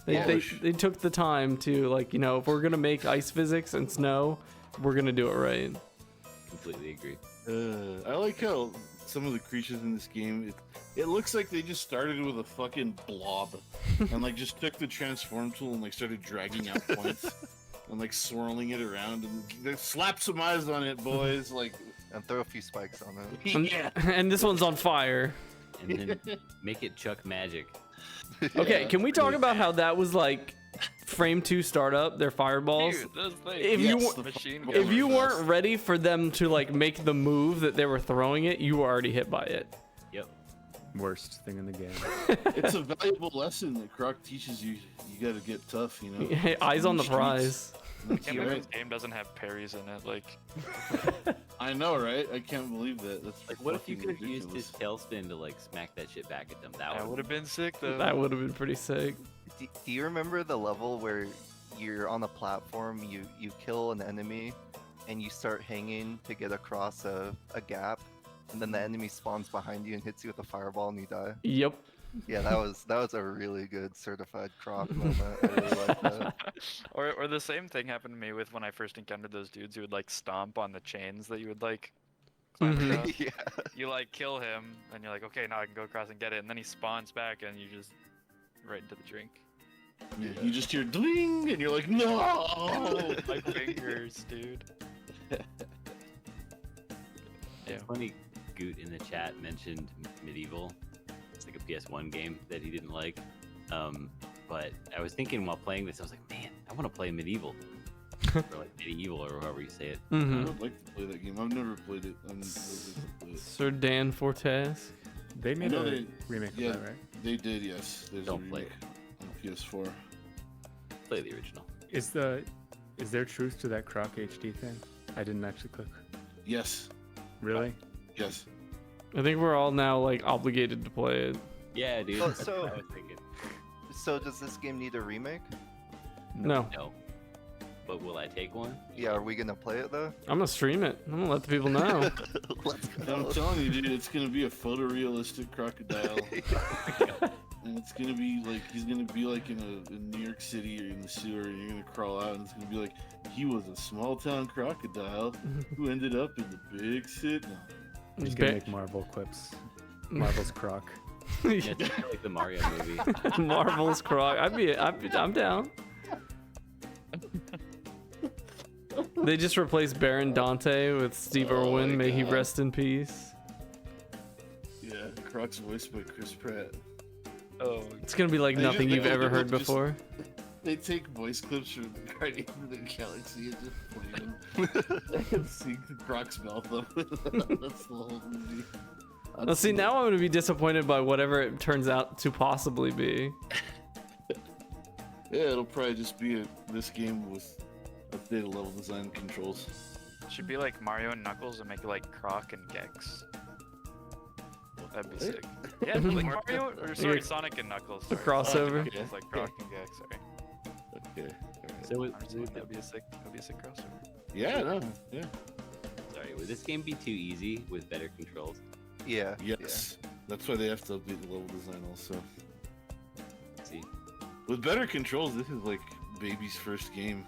They took the time to, like, you know, if we're gonna make ice physics and snow, we're gonna do it right. Completely agree. I like how some of the creatures in this game, it looks like they just started with a fucking blob and like just took the transform tool and like started dragging out points and like swirling it around and they slap some eyes on it, boys. Like, And throw a few spikes on it. yeah. And this one's on fire. And then make it Chuck magic. Okay, Yeah, can we that's talk pretty- about how that was like frame 2 startup, their fireballs? Dude, those things. If you Yes, wa- the machine fuck- gun. If you Yes. weren't ready for them to like make the move that they were throwing it, you were already hit by it. Yep. Worst thing in the game. It's a valuable lesson that Croc teaches you. You gotta get tough, you know? Hey, eyes on the Streets. prize. I can't believe Right. this game doesn't have parries in it. Like, I know, right? I can't believe that. That's Like, what if you fucking could have used his ridiculous. tailspin to like smack that shit back at them? That that would have been sick though. That would have been pretty sick. Do you remember the level where you're on a platform, you kill an enemy, and you start hanging to get across a gap, and then the enemy spawns behind you and hits you with a fireball and you die? Yep. Yeah, that was a really good certified Croc moment. I really like that. Or the same thing happened to me with when I first encountered those dudes who would like stomp on the chains that you would like climb Mhm. across. Yeah. You like kill him, and you're like, okay, now I can go across and get it, and then he spawns back, and you just right into the drink. Yeah, you just hear ding, and you're like, no! My fingers, dude. Yeah. It's funny, Goot in the chat mentioned Medieval. It's like a PS1 game that he didn't like. But I was thinking while playing this, I was like, man, I want to play Medieval. Or like Medieval, or however you say it. I Mm-hmm. would like to play that game. I've never played it. I'm excited to play it. Sir Dan Fortes. They made know a they- remake yeah. of that, right? They did, yes. There's Don't a play remake on PS4. Play the original. Is there truth to that Croc HD thing? I didn't actually click. Yes, Really? yes. I think we're all now like obligated to play it. Yeah, dude. Oh, That's so- what I was thinking. So does this game need a remake? No, No. But will I take one? Yeah, are we gonna play it though? I'm gonna stream it. I'm gonna let the people know. Let's I'm go. telling you, dude, it's gonna be a photorealistic crocodile. And it's gonna be like, he's gonna be like in New York City or in the sewer, and you're gonna crawl out, and it's gonna be like, he was a small town crocodile who ended up in the big city. No. I'm just gonna make Marvel quips. Marvel's Croc. Yeah, it's kinda like the Mario movie. Marvel's Croc. I'm down. They just replaced Baron Dante with Steve Oh Irwin. my May he God. rest in peace. Yeah, Croc's voiced by Chris Pratt. Oh, It's gonna be like They nothing just- you've they ever just- heard before. They take voice clips from Guardians of the Galaxy and just play them. and see Croc's mouth up. That's the whole movie. Well, see, now I'm gonna be disappointed by whatever it turns out to possibly be. Yeah, it'll probably just be this game with updated level design and controls. should be like Mario and Knuckles and make it like Croc and Gex. That'd be sick. Yeah, like Mario or sorry, You're- Sonic and Knuckles. Sorry. crossover. Sonic and Knuckles, like Croc and Gex. Sorry. Okay. So, Honestly, that'd be a sick crossover. Yeah, no, yeah. sorry, would this game be too easy with better controls? Yeah. Yes. That's why they have to update the level design also. See, With better controls, this is like baby's first game.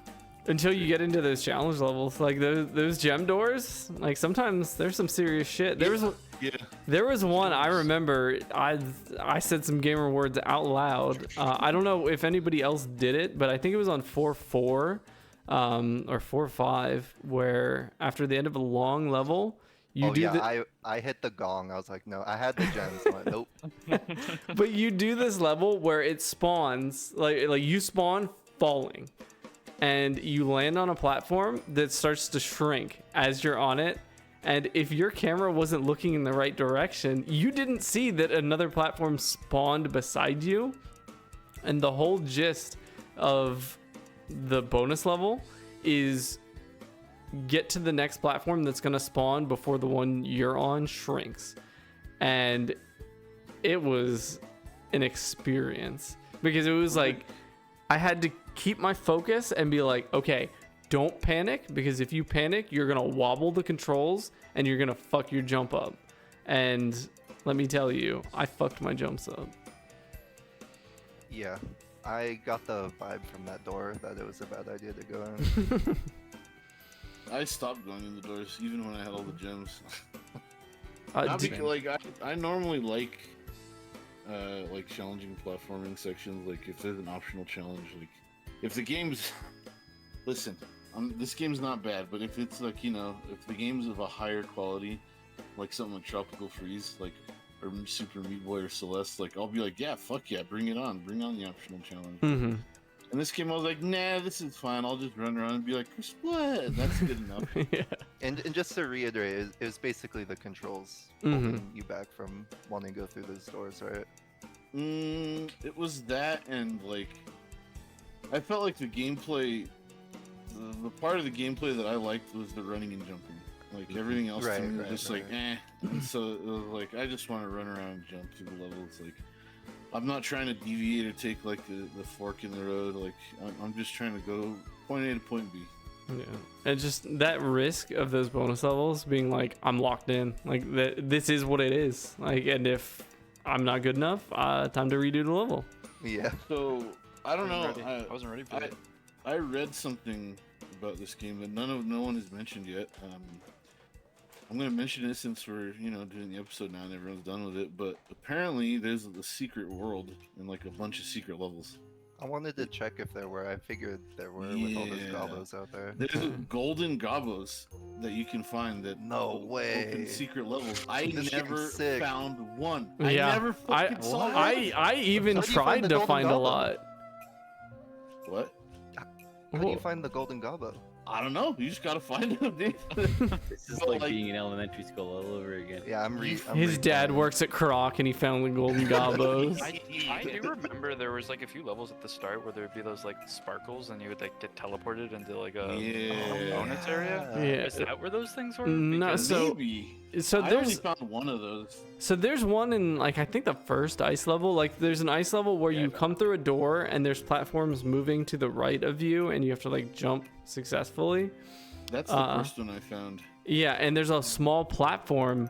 Until you get into those challenge levels, like those gem doors, like sometimes there's some serious shit. Yeah. There was one I remember. I said some gamer words out loud. I don't know if anybody else did it, but I think it was on 4.4 or 4.5, where after the end of a long level, you Oh do yeah, I hit the gong. I was like, no, I had the gems. I'm like, nope. but you do this level where it spawns like you spawn falling, and you land on a platform that starts to shrink as you're on it. And if your camera wasn't looking in the right direction, you didn't see that another platform spawned beside you. And the whole gist of the bonus level is get to the next platform that's going to spawn before the one you're on shrinks. And it was an experience because it was like I had to keep my focus and be like, okay, don't panic, because if you panic, you're gonna wobble the controls and you're gonna fuck your jump up. And let me tell you, I fucked my jumps up. Yeah, I got the vibe from that door that it was a bad idea to go in. I stopped going in the doors even when I had all the gems. Did- Like I normally like challenging platforming sections. Like if there's an optional challenge, like if the game's listen, this game's not bad, but if it's like, if the game's of a higher quality, like something like Tropical Freeze, like or Super Meat Boy or Celeste, like I'll be like, yeah, fuck yeah, bring it on, bring on the optional challenge. Mhm. And this game, I was like, nah, this is fine. I'll just run around and be like, Chris, what? That's good enough. Yeah. And just to reiterate, it was basically the controls Mhm. holding you back from wanting to go through those doors, right? It was that, and like, I felt like the gameplay, the part of the gameplay that I liked was the running and jumping. Like everything else to me was just like, eh. And so it was like, I just want to run around and jump through the levels. Like, I'm not trying to deviate or take like the fork in the road. Like, I'm just trying to go point A to point B. Yeah. And just that risk of those bonus levels being like, I'm locked in. Like, this is what it is. Like, and if I'm not good enough, time to redo the level. Yeah. So I don't know. I wasn't ready for it. I read something about this game that no one has mentioned yet. I'm gonna mention it since we're doing the episode now and everyone's done with it. But apparently there's the secret world and like a bunch of secret levels. I wanted to check if there were. I figured there were with all those Gobbos out there. There's golden Gobbos that you can find that No way. open secret levels. I This never game's sick. found one. Yeah, I never fucking saw one. I even How do you find tried the to golden find a gobbo? lot. What? How do you find the golden Gobbo? I don't know. You just gotta find them, dude. This is But, like like- being in elementary school all over again. Yeah, I'm His dad replaying. works at Croc and he found the golden Gobbos. I do remember there was like a few levels at the start where there would be those like sparkles and you would like get teleported into like a Yeah. bonus area. Yeah. Is that where those things were? No, Because- so- Maybe. So I only there's found one of those. there's one in like I think the first ice level. Like there's an ice level where you come through a door and there's platforms moving to the right of you and you have to like jump successfully. That's the first one I found. Yeah, and there's a small platform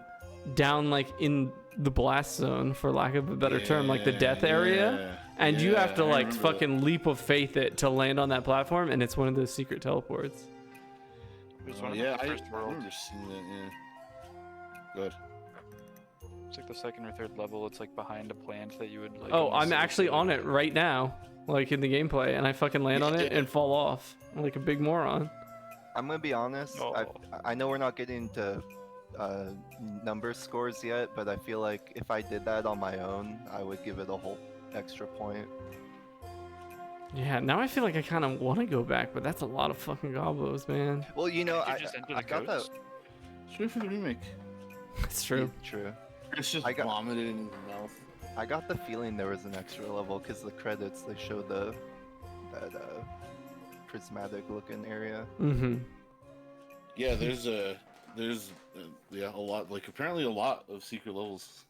down like in the blast zone, for lack of a better term, like the death area, and you have to I like remember fucking leap of faith it to land on that platform, and it's one of those secret teleports. It was Oh, one of yeah, the I first worlds. remember seeing that. Yeah. Good. It's like the second or third level. It's like behind a plant that you would like. Oh, only I'm see actually if on you- it right now, like in the gameplay, and I fucking land on it and fall off like a big moron. I'm gonna be honest. Oh. I know we're not getting to number scores yet, but I feel like if I did that on my own, I would give it a whole extra point. Yeah, now I feel like I kind of want to go back, but that's a lot of fucking Gobbos, man. Well, you know, Did you I just enter I the got codes? that. Straight for the remake. It's true. True. It's just I got- vomited in his mouth. I got the feeling there was an extra level because the credits they show that prismatic looking area. Mm-hmm. Yeah, there's a lot, like apparently a lot of secret levels.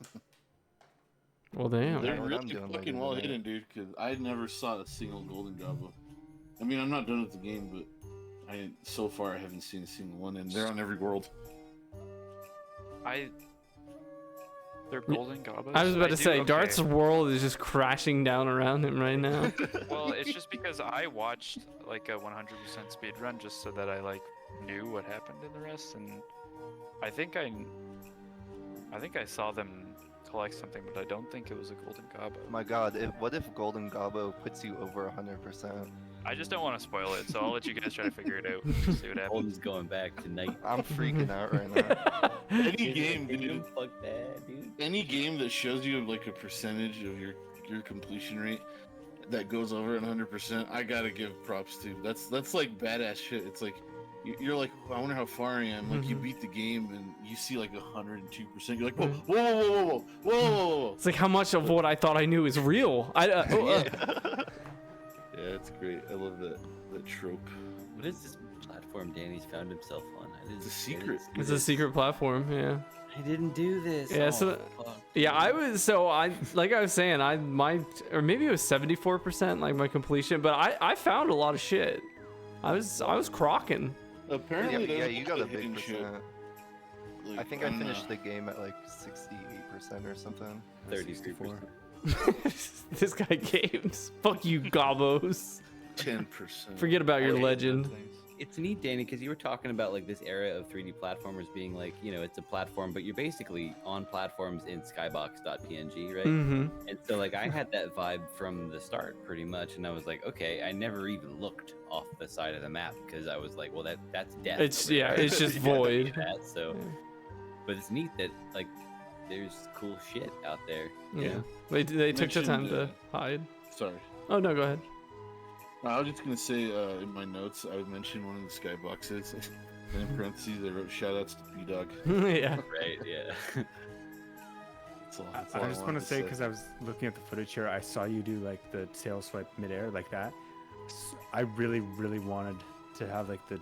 Well, damn. They're what I'm really doing later fucking well tonight. hidden, dude. Because I never saw a single golden gobbo. I mean, I'm not done with the game, but so far I haven't seen a single one, and they're on every world. They're golden goblins. I was about to say, okay. Dart's world is just crashing down around him right now. Well, it's just because I watched like a 100% speed run just so that I like knew what happened in the rest, and I think I saw them collect something, but I don't think it was a golden gobbo. My God, what if Golden Gobbo puts you over 100%? I just don't want to spoil it, so I'll let you guys try to figure it out. Just see what happens. Holden's going back tonight. I'm freaking out right now. Any game, dude. Fuck that, dude. Any game that shows you like a percentage of your completion rate that goes over 100%, I gotta give props to. That's like badass shit. It's like you're like, I wonder how far I am. Like you beat the game and you see like 102%. You're like, whoa, whoa, whoa, whoa, whoa, whoa, whoa, whoa. It's like how much of what I thought I knew is real. Yeah, it's great. I love that trope. What is this platform Danny's found himself on? I didn't It's a get secret. it. It's a secret platform, yeah. I didn't do this. Yeah, Oh, so- fuck. Yeah, I was like I was saying, or maybe it was 74% like my completion, but I found a lot of shit. I was crocking. Apparently, yeah, there's you got a hidden big shit. percent. Like, I think I don't know. finished the game at like 68% or something. 33%. This guy games. Fuck you, Gobbos. 10%. Forget about your legend. It's neat, Danny, because you were talking about like this era of 3D platformers being like, you know, it's a platform, but you're basically on platforms in skybox.png, right? Mm-hmm. And so like I had that vibe from the start pretty much, and I was like, okay, I never even looked off the side of the map because I was like, well, that's death. It's over there. it's just You gotta be void. that, so, Yeah. but it's neat that like there's cool shit out there. you Yeah. know? They took the time Mentioned, to hide. Sorry. Oh no, go ahead. I was just gonna say in my notes I would mention one of the skyboxes. And in parentheses I wrote shoutouts to B-Dog. Yeah. Right? Yeah. That's all, I just want to say, because I was looking at the footage here, I saw you do like the tail swipe midair like that. I really, really wanted to have like the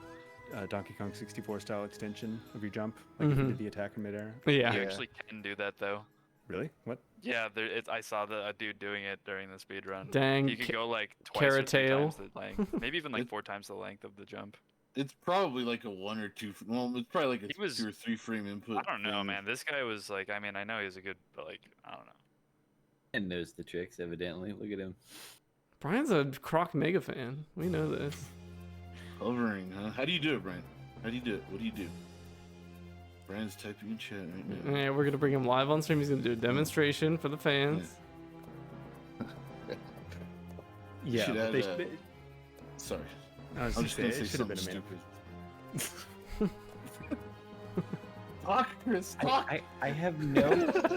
Donkey Kong 64 style extension of your jump, like if you did the attack in midair. Yeah. You actually can do that though. Really? What? Yeah, I saw a dude doing it during the speed run. Dang. You could go like twice carrot or three tail. times the length, maybe even like 4 times the length of the jump. It's probably like a 1 or 2. Well, it's probably like a He was- 2 or 3 frame input. I don't know, thing. man. This guy was like, I mean, I know he's a good, but like, I don't know. And knows the tricks, evidently. Look at him. Brian's a Croc mega fan. We know this. Hovering, huh? How do you do it, Brian? How do you do it? What do you do? Brian's typing in chat right now. Yeah, we're gonna bring him live on stream. He's gonna do a demonstration for the fans. Yeah, should but add, they, Sorry. I was I'm just just gonna saying, say it should have been a something main stupid. Talk, Chris. Talk. I have no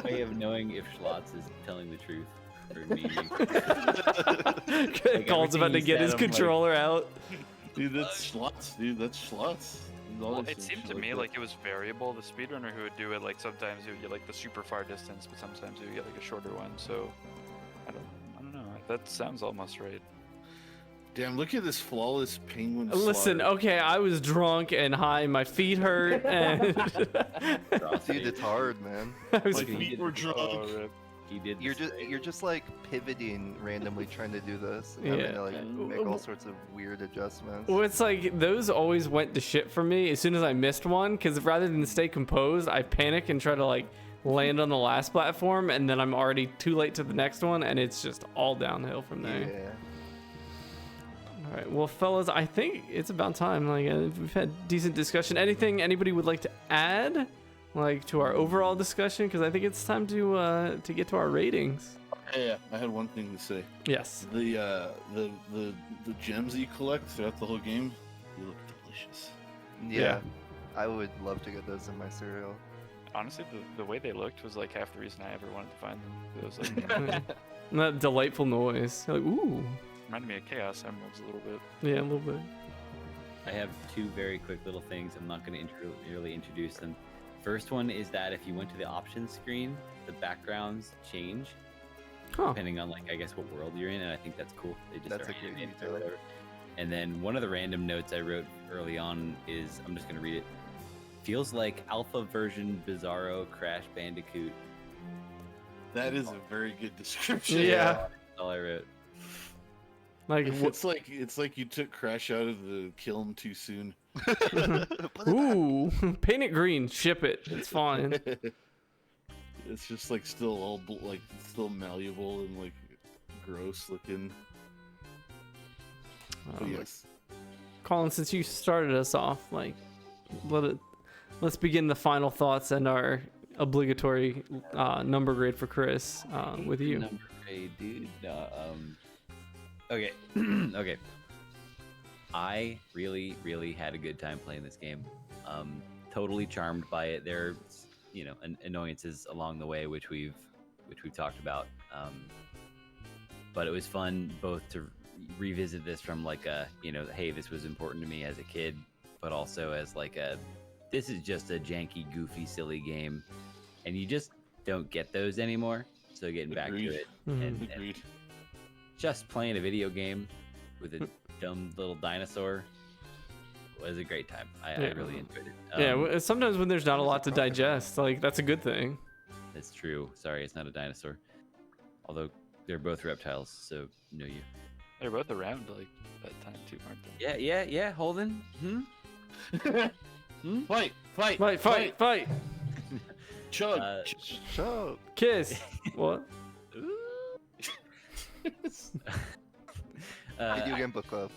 way of knowing if Schlotz is telling the truth or me. Colin's about to everything get you his said, I'm like- controller out. Dude, that's Schlotz. Dude, that's Schlotz. He's Well, always it saying seemed shit to me that. like it was variable. The speedrunner who would do it, like sometimes he would get like the super far distance, but sometimes he would get like a shorter one. So I don't know. That sounds almost right. Damn, look at this flawless penguin. Listen, slaughter. okay, I was drunk and high, my feet hurt, and Dude, it's hard, man. I was. My feet were drunk. He did. You're just like pivoting randomly trying to do this and having Yeah. to like make all sorts of weird adjustments. Well, it's like those always went to shit for me as soon as I missed one, because rather than stay composed, I panic and try to like land on the last platform, and then I'm already too late to the next one, and it's just all downhill from there. Yeah. All right, well, fellas, I think it's about time. Like we've had decent discussion. Anything anybody would like to add, like to our overall discussion? Because I think it's time to get to our ratings. Yeah, I had one thing to say. Yes. The gems that you collect throughout the whole game, they look delicious. Yeah. I would love to get those in my cereal. Honestly, the way they looked was like half the reason I ever wanted to find them. It was like And that delightful noise. You're like, ooh. reminded me of Chaos Emeralds a little bit. Yeah, a little bit. I have two very quick little things. I'm not going to really introduce them. First one is that if you went to the options screen, the backgrounds change Huh. depending on, like, I guess what world you're in, and I think that's cool. They just That's are a good animated or detail. whatever. And then one of the random notes I wrote early on is, I'm just going to read it. Feels like alpha version Bizarro Crash Bandicoot. That is a very good description. Yeah. That's all I wrote. Like, It's like you took Crash out of the kiln too soon. ooh, paint it green, ship it. It's fine. It's just like still all like still malleable and like gross looking. But yes. Colin, since you started us off, like, let's begin the final thoughts and our obligatory number grade for Chris with you. Number grade, dude. Okay. Okay. I really, really had a good time playing this game. Totally charmed by it. There's, annoyances along the way, which we've talked about. But it was fun both to revisit this from like a, hey, this was important to me as a kid, but also as like this is just a janky, goofy, silly game, and you just don't get those anymore. So getting back Agreed. to it Mhm. and Agreed. just playing a video game with a dumb little dinosaur was a great time. I really enjoyed it. Sometimes when there's not a lot to digest, like, that's a good thing. It's true. Sorry, it's not a dinosaur. Although they're both reptiles, so no you. They're both around like that time too, aren't they? Yeah, Holden. Fight! Fight! Chug! Shut up. Kiss. What? Video game book club.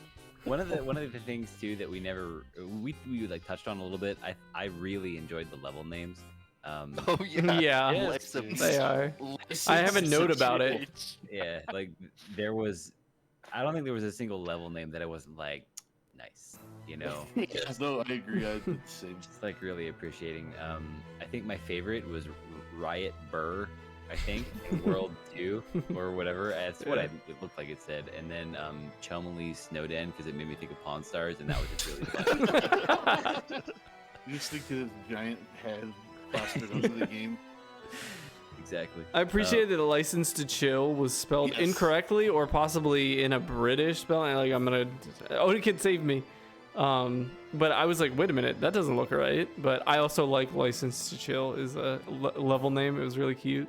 One of the things too that we like touched on a little bit. I really enjoyed the level names. Oh yeah. Yeah, License. they are. I have a note about it. Yeah, like I don't think there was a single level name that I wasn't like, nice, No, I agree. I did the same. just like really appreciating. I think my favorite was Riot Burr. I think in World 2 or whatever. That's what it looked like it said. And then Chumley's Snowden because it made me think of Pawn Stars, and that was just really fun. You just think of this giant head plastered onto the game. Exactly. I appreciate that the license to chill was spelled Yes. incorrectly or possibly in a British spelling. Like, Odin can save me. But I was like, wait a minute, that doesn't look right. But I also like License to Chill is a level name. It was really cute.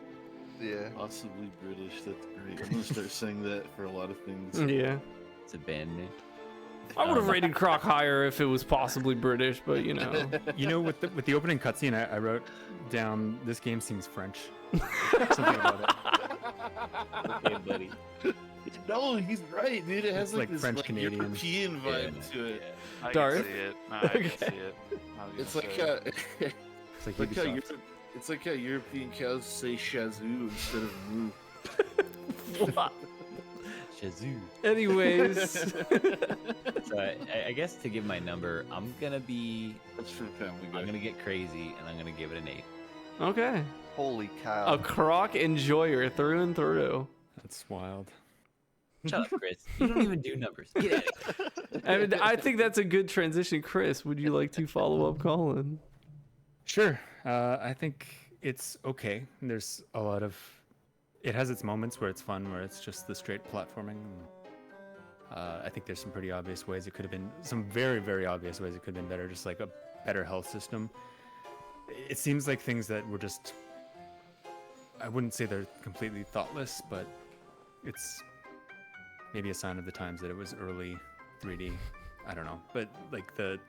Yeah. Possibly British. That's great. I'm gonna start saying that for a lot of things. Yeah. It's a band name. I would have rated Croc higher if it was possibly British, but With the opening cutscene, I wrote down this game seems French. Something about it. Okay, buddy. No, he's right, dude. It has It's like this French Canadian. European vibe to it. I Darth? can see it. No, I can see it. I was It's gonna like say, It's like like how Ubisoft. it's like how European cows say shazoo instead of moo. what? Shazoo. Anyways, So I guess to give my number, I'm gonna That's for Family Guy. I'm gonna get crazy and I'm gonna give it an 8. okay. Holy A cow. Croc enjoyer through and through. That's wild. Shut up, Chris. You don't even do numbers. Get out of here. I mean, I think that's a good transition. Chris, would you like to follow up Colin? Sure. I think it's okay. There's a lot of. It has its moments where it's fun, where it's just the straight platforming. I think there's some pretty obvious ways it could have been. Some very, very obvious ways it could have been better. Just like a better health system. It seems like things that were just. I wouldn't say they're completely thoughtless, but it's maybe a sign of the times that it was early 3D. I don't know. But like the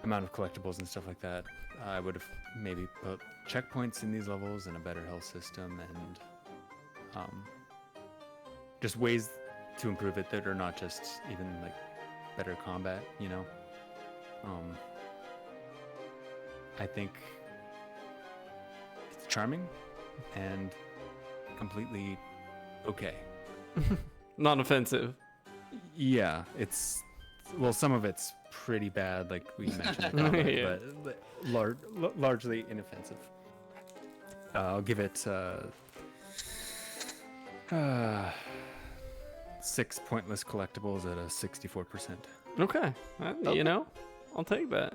amount of collectibles and stuff like that, I would have maybe put checkpoints in these levels and a better health system and just ways to improve it that are not just even like better combat, you know. I think it's charming and completely okay. Non-offensive. Yeah, it's well, some of it's pretty bad, like we mentioned, Yeah. but largely inoffensive. I'll give it 6 pointless collectibles at a 64%. Okay. You know, I'll take that.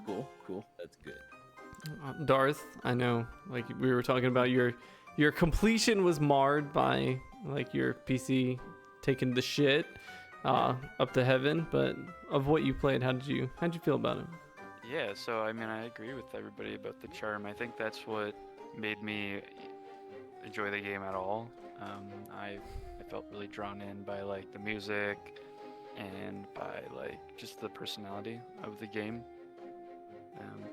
Cool. That's good. Darth, I know, like we were talking about, your completion was marred by like your PC taking the shit up to heaven, but of what you played, how'd you feel about it? Yeah, so I mean, I agree with everybody about the charm. I think that's what made me enjoy the game at all. I felt really drawn in by like the music and by like just the personality of the game.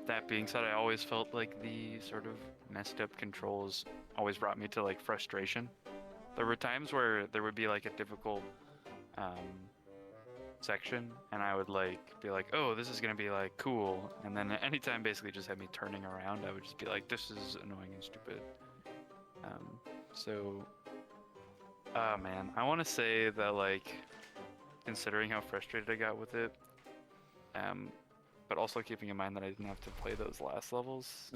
That being said, I always felt like the sort of messed up controls always brought me to like frustration. There were times where there would be like a difficult section and I would like be like, oh, this is gonna be like cool, and then anytime basically just had me turning around, I would just be like, this is annoying and stupid. Man, I want to say that like considering how frustrated I got with it, but also keeping in mind that I didn't have to play those last levels,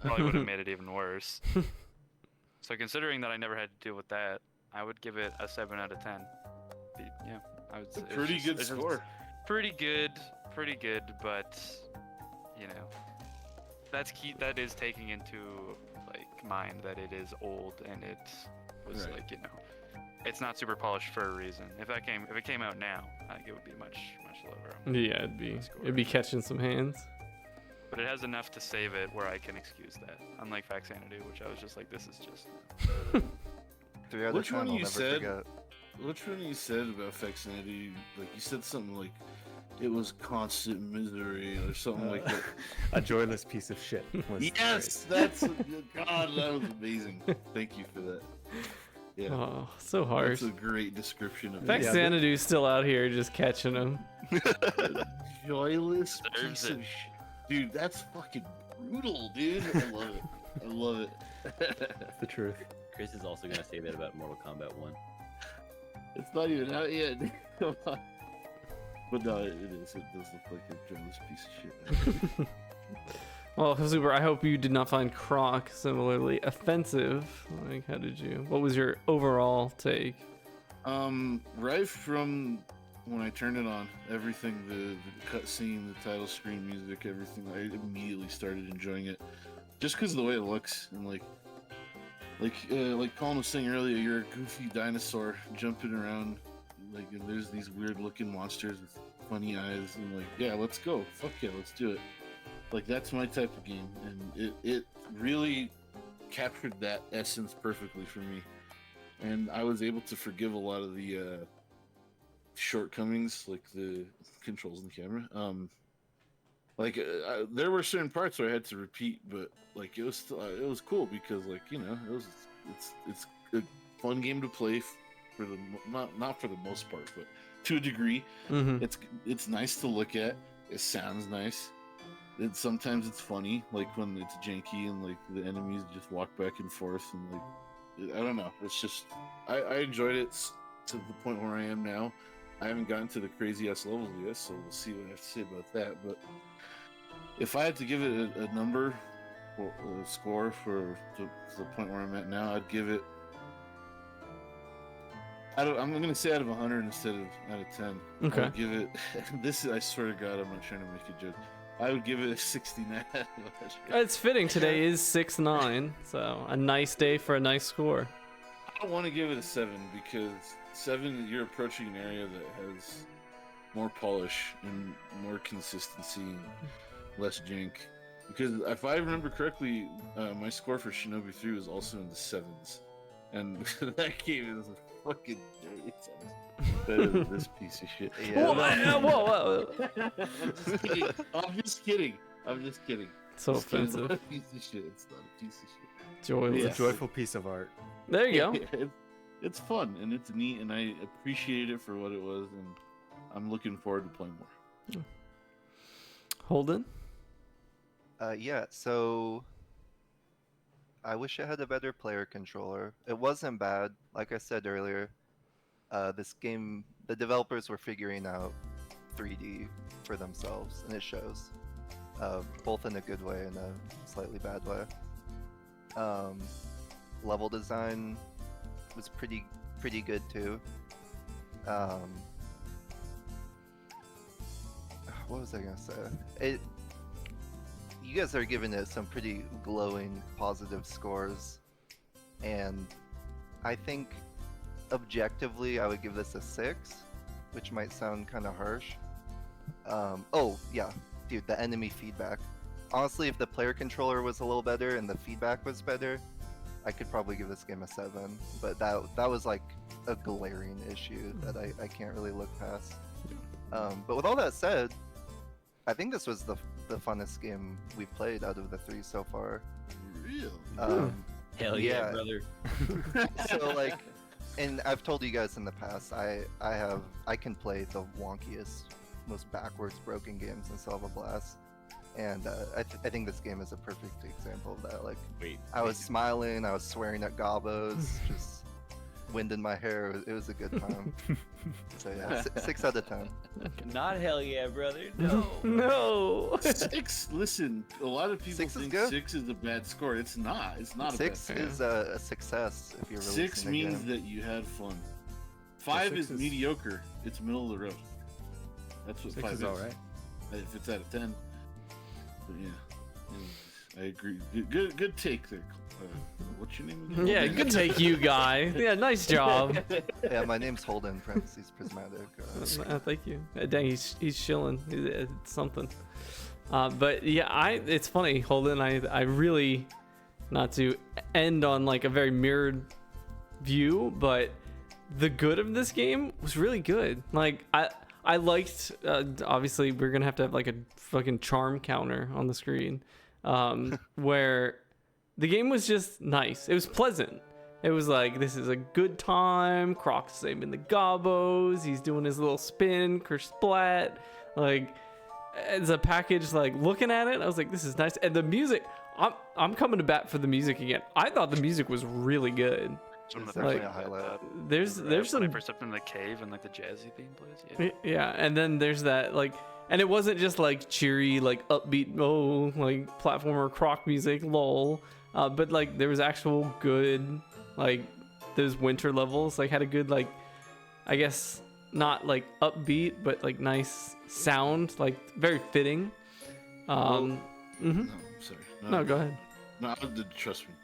probably would have made it even worse. So considering that I never had to deal with that, I would give it a 7 out of 10. Yeah, I would say Pretty good score. Pretty good, but you know, that's key. That is taking into like mind that it is old and it was Right. like, you know, it's not super polished for a reason. If it came out now, I think it would be much lower. Yeah, it'd be catching some hands. But it has enough to save it where I can excuse that. Unlike Faxanity, which I was just like, this is just. 3 out of Which 10, one I'll you never said? forget. Which one you said about Faxanity? Like you said something like it was constant misery or something like that. A joyless piece of shit. Was Yes, that's God. That was amazing. Thank you for that. Yeah, Oh, so harsh. that's a great description of Fact it. Xanadu's still out here just catching them. Joyless Deserves piece it. of dude. That's fucking brutal, dude. I love it. I love it. That's the truth. Chris is also gonna say that about Mortal Kombat 1. It's not even out yet. Come on. But no, it is. It does look like a joyless piece of shit. Well, Super, I hope you did not find Croc similarly offensive. Like, what was your overall take? Right from when I turned it on, everything, the cutscene, the title screen music, everything, I immediately started enjoying it. Just because of the way it looks and like Colin was saying earlier, you're a goofy dinosaur jumping around, like, and there's these weird looking monsters with funny eyes, and like, yeah, let's go, fuck yeah, let's do it. Like, that's my type of game, and it really captured that essence perfectly for me, and I was able to forgive a lot of the shortcomings, like the controls in the camera. There were certain parts where I had to repeat, but like it was cool because, like, you know, it's a fun game to play for the not for the most part, but to a degree. Mm-hmm. It's nice to look at. It sounds nice. Sometimes it's funny, like when it's janky and like the enemies just walk back and forth, and like I don't know. It's just I enjoyed it to the point where I am now. I haven't gotten to the crazy ass levels yet, so we'll see what I have to say about that. But if I had to give it a number or a score for the point where I'm at now, I'd give it. I'm going to say out of 100 instead of out of 10. Okay. I would give it. I swear to God, I'm not trying to make a joke. I would give it a 69. It's fitting. Today is 6-9, so a nice day for a nice score. I want to give it a 7 because 7, you're approaching an area that has more polish and more consistency and less jank. Because if I remember correctly, my score for Shinobi 3 was also in the 7s. And that game is a fucking dirty 7. Better than this piece of shit. Yeah. Whoa. I'm just kidding. So This game's offensive. not a piece of shit. It's not a piece of shit. Joyless. Yeah. It's a joyful piece of art. There you go. It's fun and it's neat, and I appreciate it for what it was, and I'm looking forward to playing more. Holden? Yeah, so I wish it had a better player controller. It wasn't bad. Like I said earlier, this game, the developers were figuring out 3D for themselves, and it shows. Both in a good way and a slightly bad way. Level design was pretty good too. What was I gonna say? You guys are giving it some pretty glowing positive scores, and I think objectively I would give this a 6, which might sound kind of harsh. Oh yeah, dude, the enemy feedback. Honestly, if the player controller was a little better and the feedback was better, I could probably give this game a 7. But that was like a glaring issue that I can't really look past. But with all that said, I think this was the funnest game we've played out of the 3 so far. Really? Hell yeah, yeah. brother. So like, and I've told you guys in the past, I can play the wonkiest, most backwards broken games and still have a blast. And I think this game is a perfect example of that. Like, Wait. I was smiling, I was swearing at Gobbos, just wind in my hair. It was a good time. So yeah, 6 out of 10. Not hell yeah, brother. No. No. 6. Listen, a lot of people 6 is think good. 6 is a bad score. It's not. It's not. 6 a bad is a success if you're releasing 6 a means game. that you had fun. 5 6 is is- mediocre. It's middle of the road. That's what 6 5 is alright. If it's out of 10. But yeah, I agree. Good take there. What's your name again? Yeah, good take, you guy. Yeah, nice job. Yeah, my name's Holden, parentheses prismatic. Thank you. Dang, he's chilling. It's something. But yeah, it's funny, Holden. I really, not to end on like a very mirrored view, but the good of this game was really good. Like I liked. Obviously, we're gonna have to have like a fucking charm counter on the screen, where the game was just nice. It was pleasant. It was like, this is a good time. Croc's saving the Gobbos. He's doing his little spin, splat. Like, as a package, like looking at it, I was like, this is nice. And the music, I'm coming to bat for the music again. I thought the music was really good. One of It's the definitely first a highlight. There's when I some first stepped in the cave and like the jazzy theme plays. Yeah. Yeah, and then there's that like, and it wasn't just like cheery, like upbeat, like platformer Croc music, lol. But like there was actual good, like those winter levels, like had a good like, I guess not like upbeat, but like nice sound, like very fitting. No, Mhm. I'm sorry. No, go ahead. No, trust me.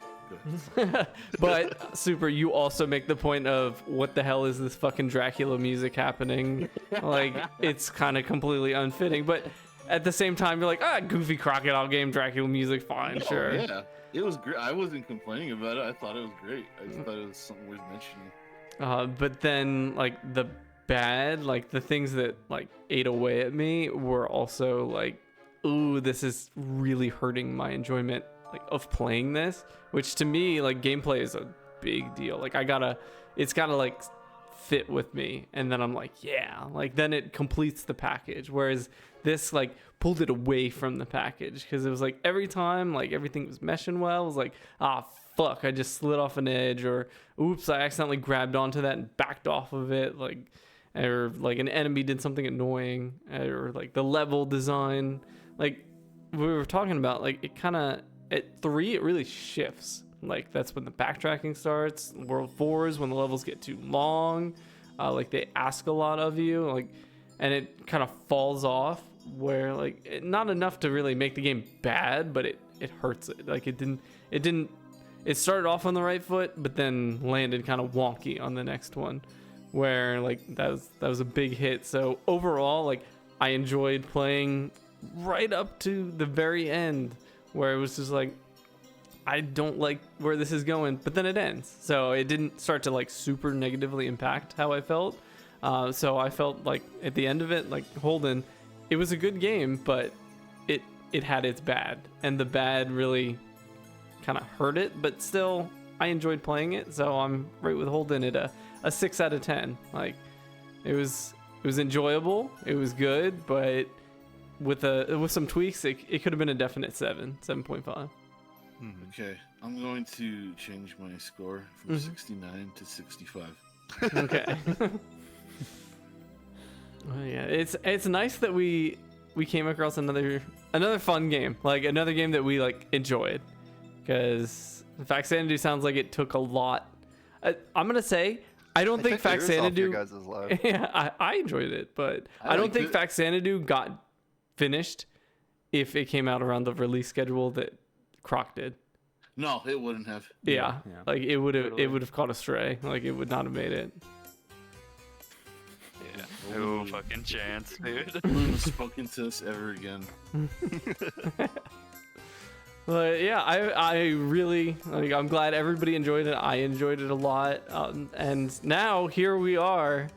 Go ahead. But Super, you also make the point of what the hell is this fucking Dracula music happening? Like it's kind of completely unfitting, but at the same time you're like, goofy crocodile game, Dracula music, fine, No, sure. Yeah, it was great. I wasn't complaining about it. I thought it was great. I just thought it was something worth mentioning. But then like the bad, like the things that like ate away at me were also like, ooh, this is really hurting my enjoyment like of playing this, which to me like gameplay is a big deal. Like it's gotta like fit with me, and then I'm like, yeah, like then it completes the package. Whereas this like pulled it away from the package, because it was like every time like everything was meshing well, it was like, ah, fuck, I just slid off an edge, or oops, I accidentally grabbed onto that and backed off of it, like, or like an enemy did something annoying, or like the level design, like we were talking about, like it kind of at 3 it really shifts. Like that's when the backtracking starts. World 4 is when the levels get too long, like they ask a lot of you, like, and it kind of falls off where like not enough to really make the game bad, but it hurts it. Like it started off on the right foot, but then landed kind of wonky on the next one, where like that was a big hit. So overall, like I enjoyed playing right up to the very end, where it was just like, I don't like where this is going, but then it ends. So it didn't start to like super negatively impact how I felt. So I felt like at the end of it, like Holden, it was a good game, but it had its bad, and the bad really kind of hurt it, but still I enjoyed playing it. So I'm right with Holden at a 6 out of 10. Like it was enjoyable, it was good, but with some tweaks, it could have been a definite 7.5. Okay, I'm going to change my score from 69 to 65. Okay. Well, yeah, it's nice that we came across another fun game, like another game that we like enjoyed, because Fact Xanadu sounds like it took a lot. I'm gonna say I don't think Fact Xanadu. Yeah, I enjoyed it, but I don't think Fact Xanadu got finished if it came out around the release schedule that Croc did. No, it wouldn't have. Yeah. Like it would have caught a stray. Like it would not have made it. Yeah. No fucking chance, dude. I wouldn't have spoken to us ever again. But yeah, I really like. I'm glad everybody enjoyed it. I enjoyed it a lot. And now here we are.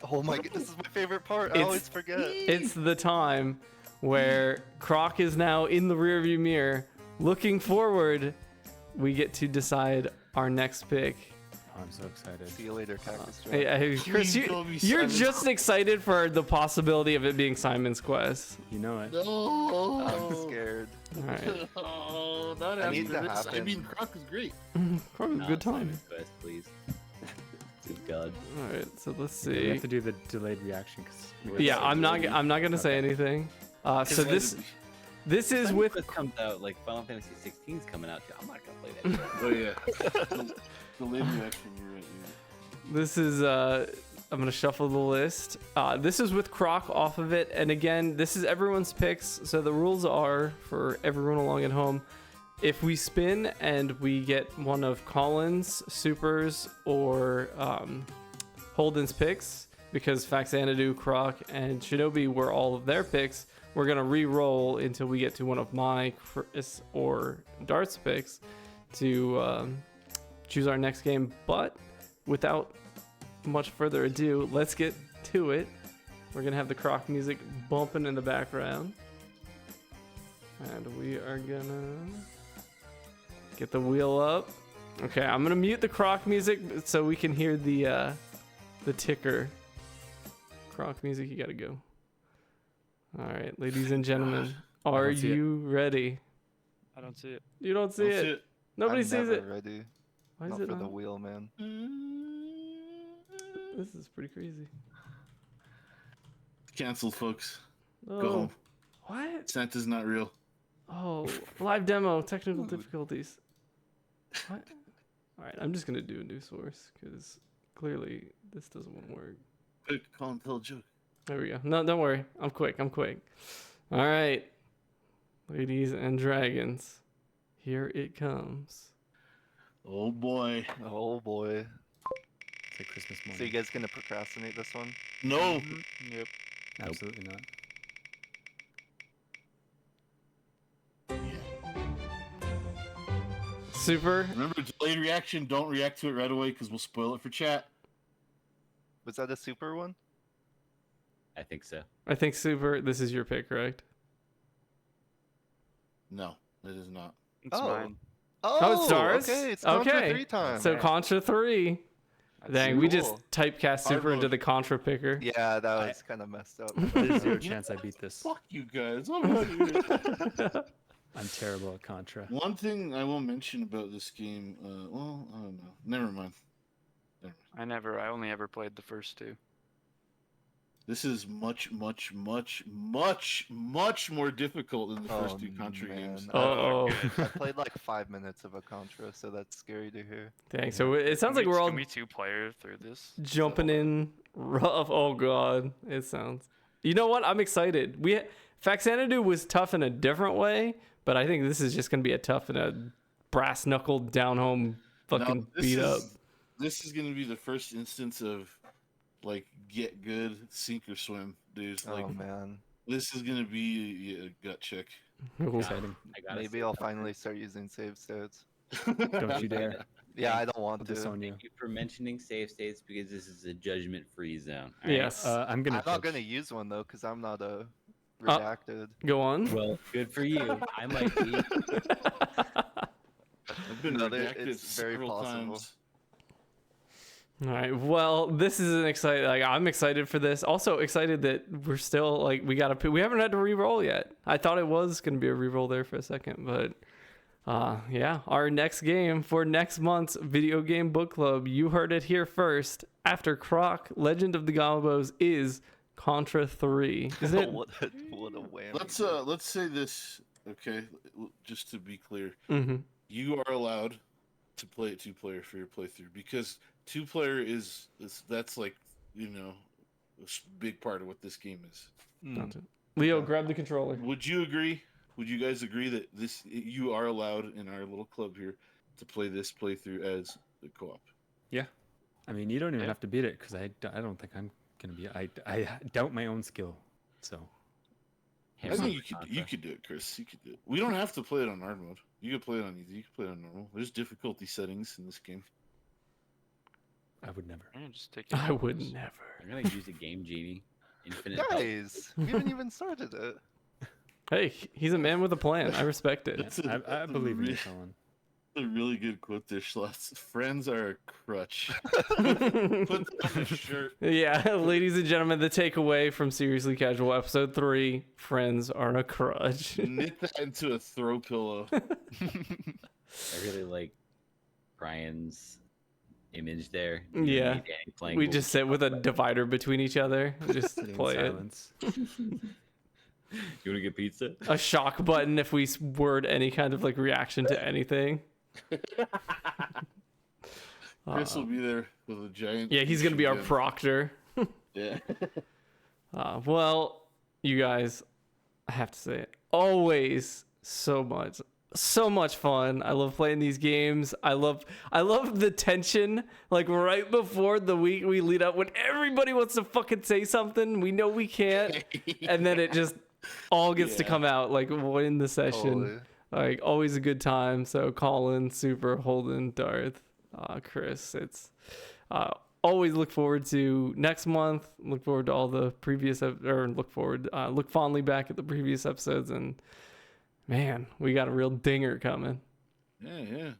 Oh my god, this is my favorite part. I always forget. It's the time where Croc is now in the rearview mirror. Looking forward, we get to decide our next pick. Oh, I'm so excited. See you later, Cactus Jack. Hey, Chris, you're just excited for the possibility of it being Simon's Quest. You know it. No, I'm scared. All right. Oh, not I need after to this. happen. I mean, Croc is great. Croc was a good time. Simon's Quest, please. Good God. All right, so let's We see. have to do the delayed reaction. Yeah, I'm not gonna say anything. So this is with. Quest comes out like Final Fantasy 16's coming out too. I'm not gonna play that. Oh yeah. The live reaction, you're right. This is I'm gonna shuffle the list. This is with Croc off of it, and again, this is everyone's picks. So the rules are for everyone along at home: if we spin and we get one of Colin's, Super's, or Holden's picks, because Fact Xanadu, Croc, and Shinobi were all of their picks, we're gonna re-roll until we get to one of my, Chris, or Dart's picks to choose our next game. But without much further ado, let's get to it. We're gonna have the Croc music bumping in the background, and we are gonna get the wheel up. Okay, I'm gonna mute the Croc music so we can hear the ticker. Croc music, you gotta go. All right, ladies and gentlemen, are you ready? I don't see it. You don't see it. Nobody sees never it. Ready. Why is Not it for not? the wheel, man. This is pretty crazy. Canceled, folks. Oh, Go home. what? Santa's not real. Oh, live demo, technical difficulties. What? All right, I'm just gonna do a new source because clearly this doesn't want to work. Quick, call and tell a joke. There we go. No, don't worry. I'm quick. All right, ladies and dragons, here it comes. Oh boy. Oh boy. It's like Christmas morning. So you guys gonna procrastinate this one? No. Yep. Absolutely not. Super. Remember, delayed reaction. Don't react to it right away because we'll spoil it for chat. Was that a super one? I think so. I think Super. This is your pick, correct? No, it is not. It's mine. Oh, it's stars? Okay, it's Contra Okay. 3 time. So Contra 3. Dang, we just cool. typecast super Hard into mode. the Contra picker. Yeah, that was kind of messed up. There's zero chance I beat this. Fuck you guys. I'm out of here. I'm terrible at Contra. One thing I will mention about this game, well, I don't know. Never mind. I only ever played the first two. This is much more difficult than the first two Contra games. Oh, I played like 5 minutes of a Contra, so that's scary to hear. dang. So it sounds like we're all Can we two-player through this? jumping in rough. Oh god, it sounds. You know what? I'm excited. Faxanadu was tough in a different way, but I think this is just gonna be a tough and a brass knuckled down home fucking beat up. This is gonna be the first instance of like get good, sink or swim, dude. Like, Oh man, this is gonna be a gut check. Ooh. Exciting. I gotta maybe say, I'll finally start using save states. Don't you dare. Yeah, I don't want I'll to. disown you. thank you for mentioning save states because this is a judgment-free zone. all right? Yes. I'm gonna. I'm not judge. gonna use one though, cause I'm not a redacted. Go on. Well, good for you. I might be. I've been No, redacted it's very several possible. times. All right. Well, this is an exciting. Like, I'm excited for this. Also excited that we're still like we haven't had to re-roll yet. I thought it was gonna be a re-roll there for a second, but yeah. Our next game for next month's video game book club. You heard it here first. After Croc, Legend of the Gobbos is Contra 3. Isn't it? what a whammy. Let's say this, okay? Just to be clear, Mm-hmm. you are allowed to play it 2-player for your playthrough because 2-player is that's like, you know, a big part of what this game is. Leo, grab the controller. Would you agree? Would you guys agree that you are allowed in our little club here to play this playthrough as the co-op? I mean, you don't even Yeah. have to beat it because I don't think I'm gonna be. I doubt my own skill. So I think you could do it, Chris. You could do it. We don't have to play it on hard mode. You could play it on easy. You could play it on normal. There's difficulty settings in this game. I would never. Yeah, just take I it. would never. I'm gonna use a game genie. Infinite. help. Guys, we haven't even started it. Hey, he's a man with a plan. I respect it. That's a- I believe in you, really- Colin. A really good quote there, Schloss. Friends are a crutch. Put that on a shirt. Yeah, ladies and gentlemen, the takeaway from Seriously Casual episode 3: friends aren't a crutch. Knit that into a throw pillow. I really like Brian's image there. Yeah. Me, Danny playing We Wolf. just sit with a divider between each other, just Sitting in play it. silence. You wanna get pizza? A shock button if we word any kind of like reaction to anything. Chris will be there with a giant. Yeah, he's gonna be our gun. proctor. Yeah. Well, you guys, I have to say it, always so much fun. I love playing these games. I love the tension, like right before the week we lead up when everybody wants to fucking say something. We know we can't, and then it just all gets to Yeah. come out like in the session. Totally. Like always a good time. So Colin, Super, Holden, Darth, Chris, it's always look forward to next month. Look forward to all the previous look fondly back at the previous episodes, and man, we got a real dinger coming. Yeah.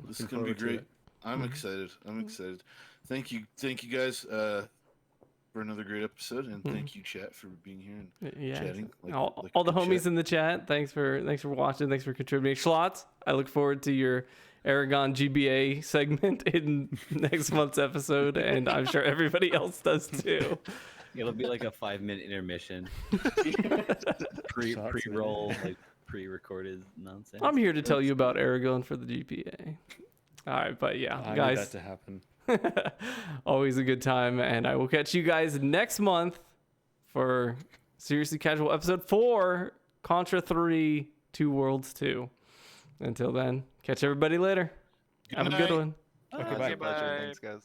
This is looking gonna be forward to great. it. I'm excited. I'm excited. Thank you guys for another great episode, and thank you, chat, for being here and Yeah, chatting. all the good homies chat. in the chat. Thanks for watching. Thanks for contributing. Schlotz, I look forward to your Aragon GBA segment in next month's episode, and I'm sure everybody else does too. It'll be like a 5-minute intermission. Shots in Pre-roll, like pre-recorded nonsense. I'm here to tell you about Aragon for the GPA. All right, but yeah, I need guys, that to happen. always a good time, and I will catch you guys next month for Seriously Casual episode 4, Contra 3, Two Worlds 2. Until then, catch everybody later. Have a good night. one. Okay, Bye. pleasure. Bye. Thanks, guys.